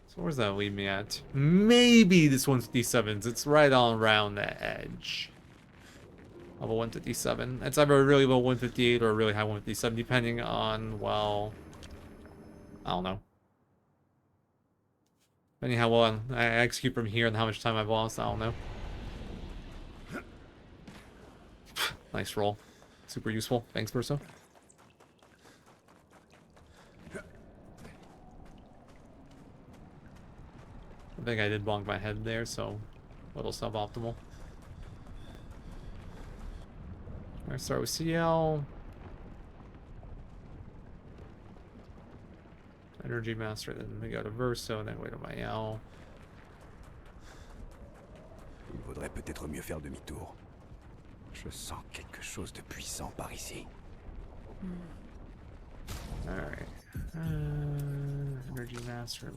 So where's that leave me at? Maybe this 157s. It's right on around the edge of a 157. It's either a really low 158 or a really high 157, depending on, well, I don't know. Depending how well I execute from here and how much time I've lost, I don't know. Nice roll. Super useful. Thanks, Verso. I think I did bonk my head there, so a little suboptimal. Alright, start with CL. Energy Master, then we go to Verso, then wait on my L. Il vaudrait peut-être mieux faire demi-tour. Je sens quelque chose de puissant par ici. Alright. Energy Master.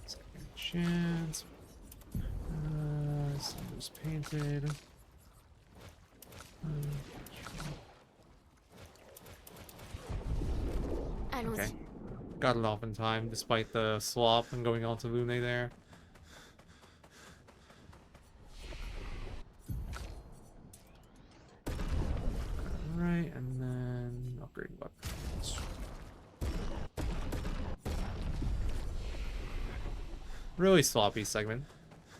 Second chance. Symbol's painted. Okay. Got it off in time, despite the slop and going on to Lune there. Alright, and then upgrade weapons. Really sloppy segment.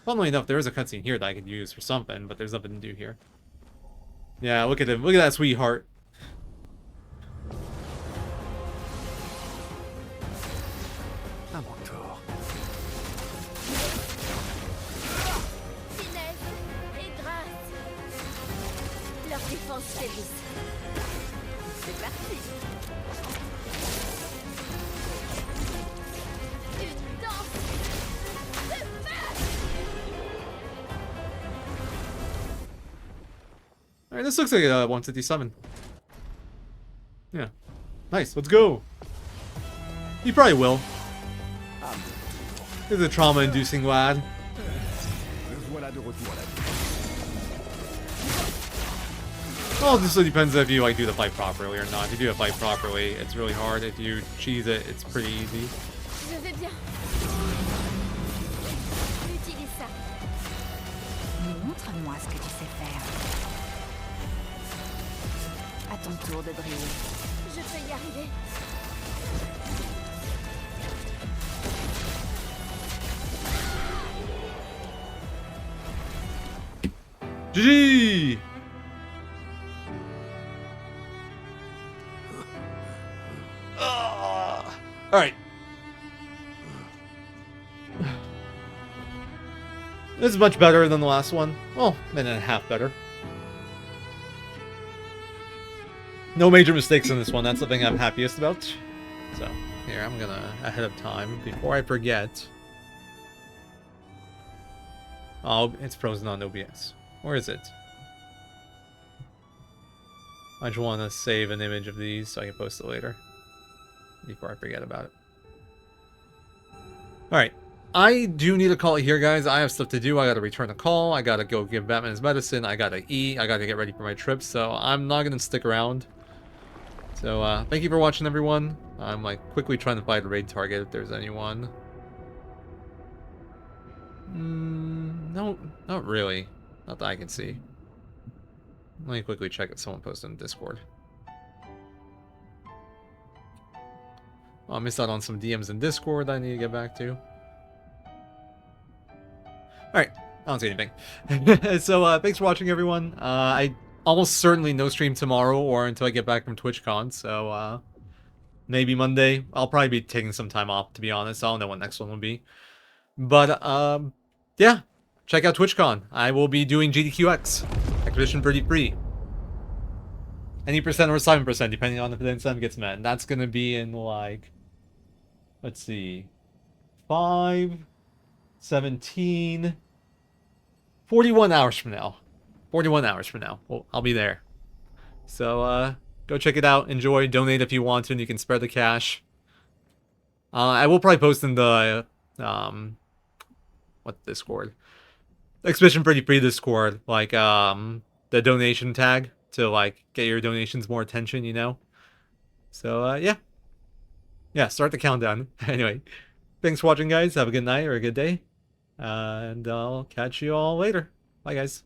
Funnily enough, there is a cutscene here that I could use for something, but there's nothing to do here. Yeah, look at him. Look at that sweetheart. C'est parti. Une danse de feu. Alright, this looks like a 157. Yeah. Nice, let's go. You probably will. He's a trauma-inducing lad. Well, this depends if you like do the fight properly or not. If you do the fight properly, it's really hard. If you cheese it, it's pretty easy. Je vais bien. Utilise ça. Montre-moi ce que tu sais faire. À ton tour de briller. Je peux y arriver. GG! Alright. This is much better than the last one. Well, minute and a half better. No major mistakes in this one. That's the thing I'm happiest about. So, here, I'm gonna, ahead of time, before I forget... Oh, it's frozen on OBS. Where is it? I just want to save an image of these so I can post it later. Before I forget about it. Alright. I do need to call it here, guys. I have stuff to do. I gotta return a call. I gotta go give Batman his medicine. I gotta eat. I gotta get ready for my trip. So I'm not gonna stick around. So thank you for watching, everyone. I'm like quickly trying to find a raid target if there's anyone. No, not really. Not that I can see. Let me quickly check if someone posted in Discord. Oh, I missed out on some DMs in Discord that I need to get back to. Alright, I don't see anything. So, thanks for watching, everyone. I almost certainly no stream tomorrow or until I get back from TwitchCon, so, maybe Monday. I'll probably be taking some time off, to be honest. I don't know what next one will be. But, yeah. Check out TwitchCon. I will be doing GDQX. Activision pretty free. Any percent or 7%, depending on if the incentive gets met. And that's gonna be in, like... Let's see... 5... 17... 41 hours from now. 41 hours from now. Well, I'll be there. So, go check it out. Enjoy. Donate if you want to, and you can spread the cash. I will probably post in the, what Discord? Expedition Pretty Free Discord, like, the donation tag to, like, get your donations more attention, you know? So, yeah. Yeah, start the countdown. Anyway, thanks for watching, guys. Have a good night or a good day. And I'll catch you all later. Bye, guys.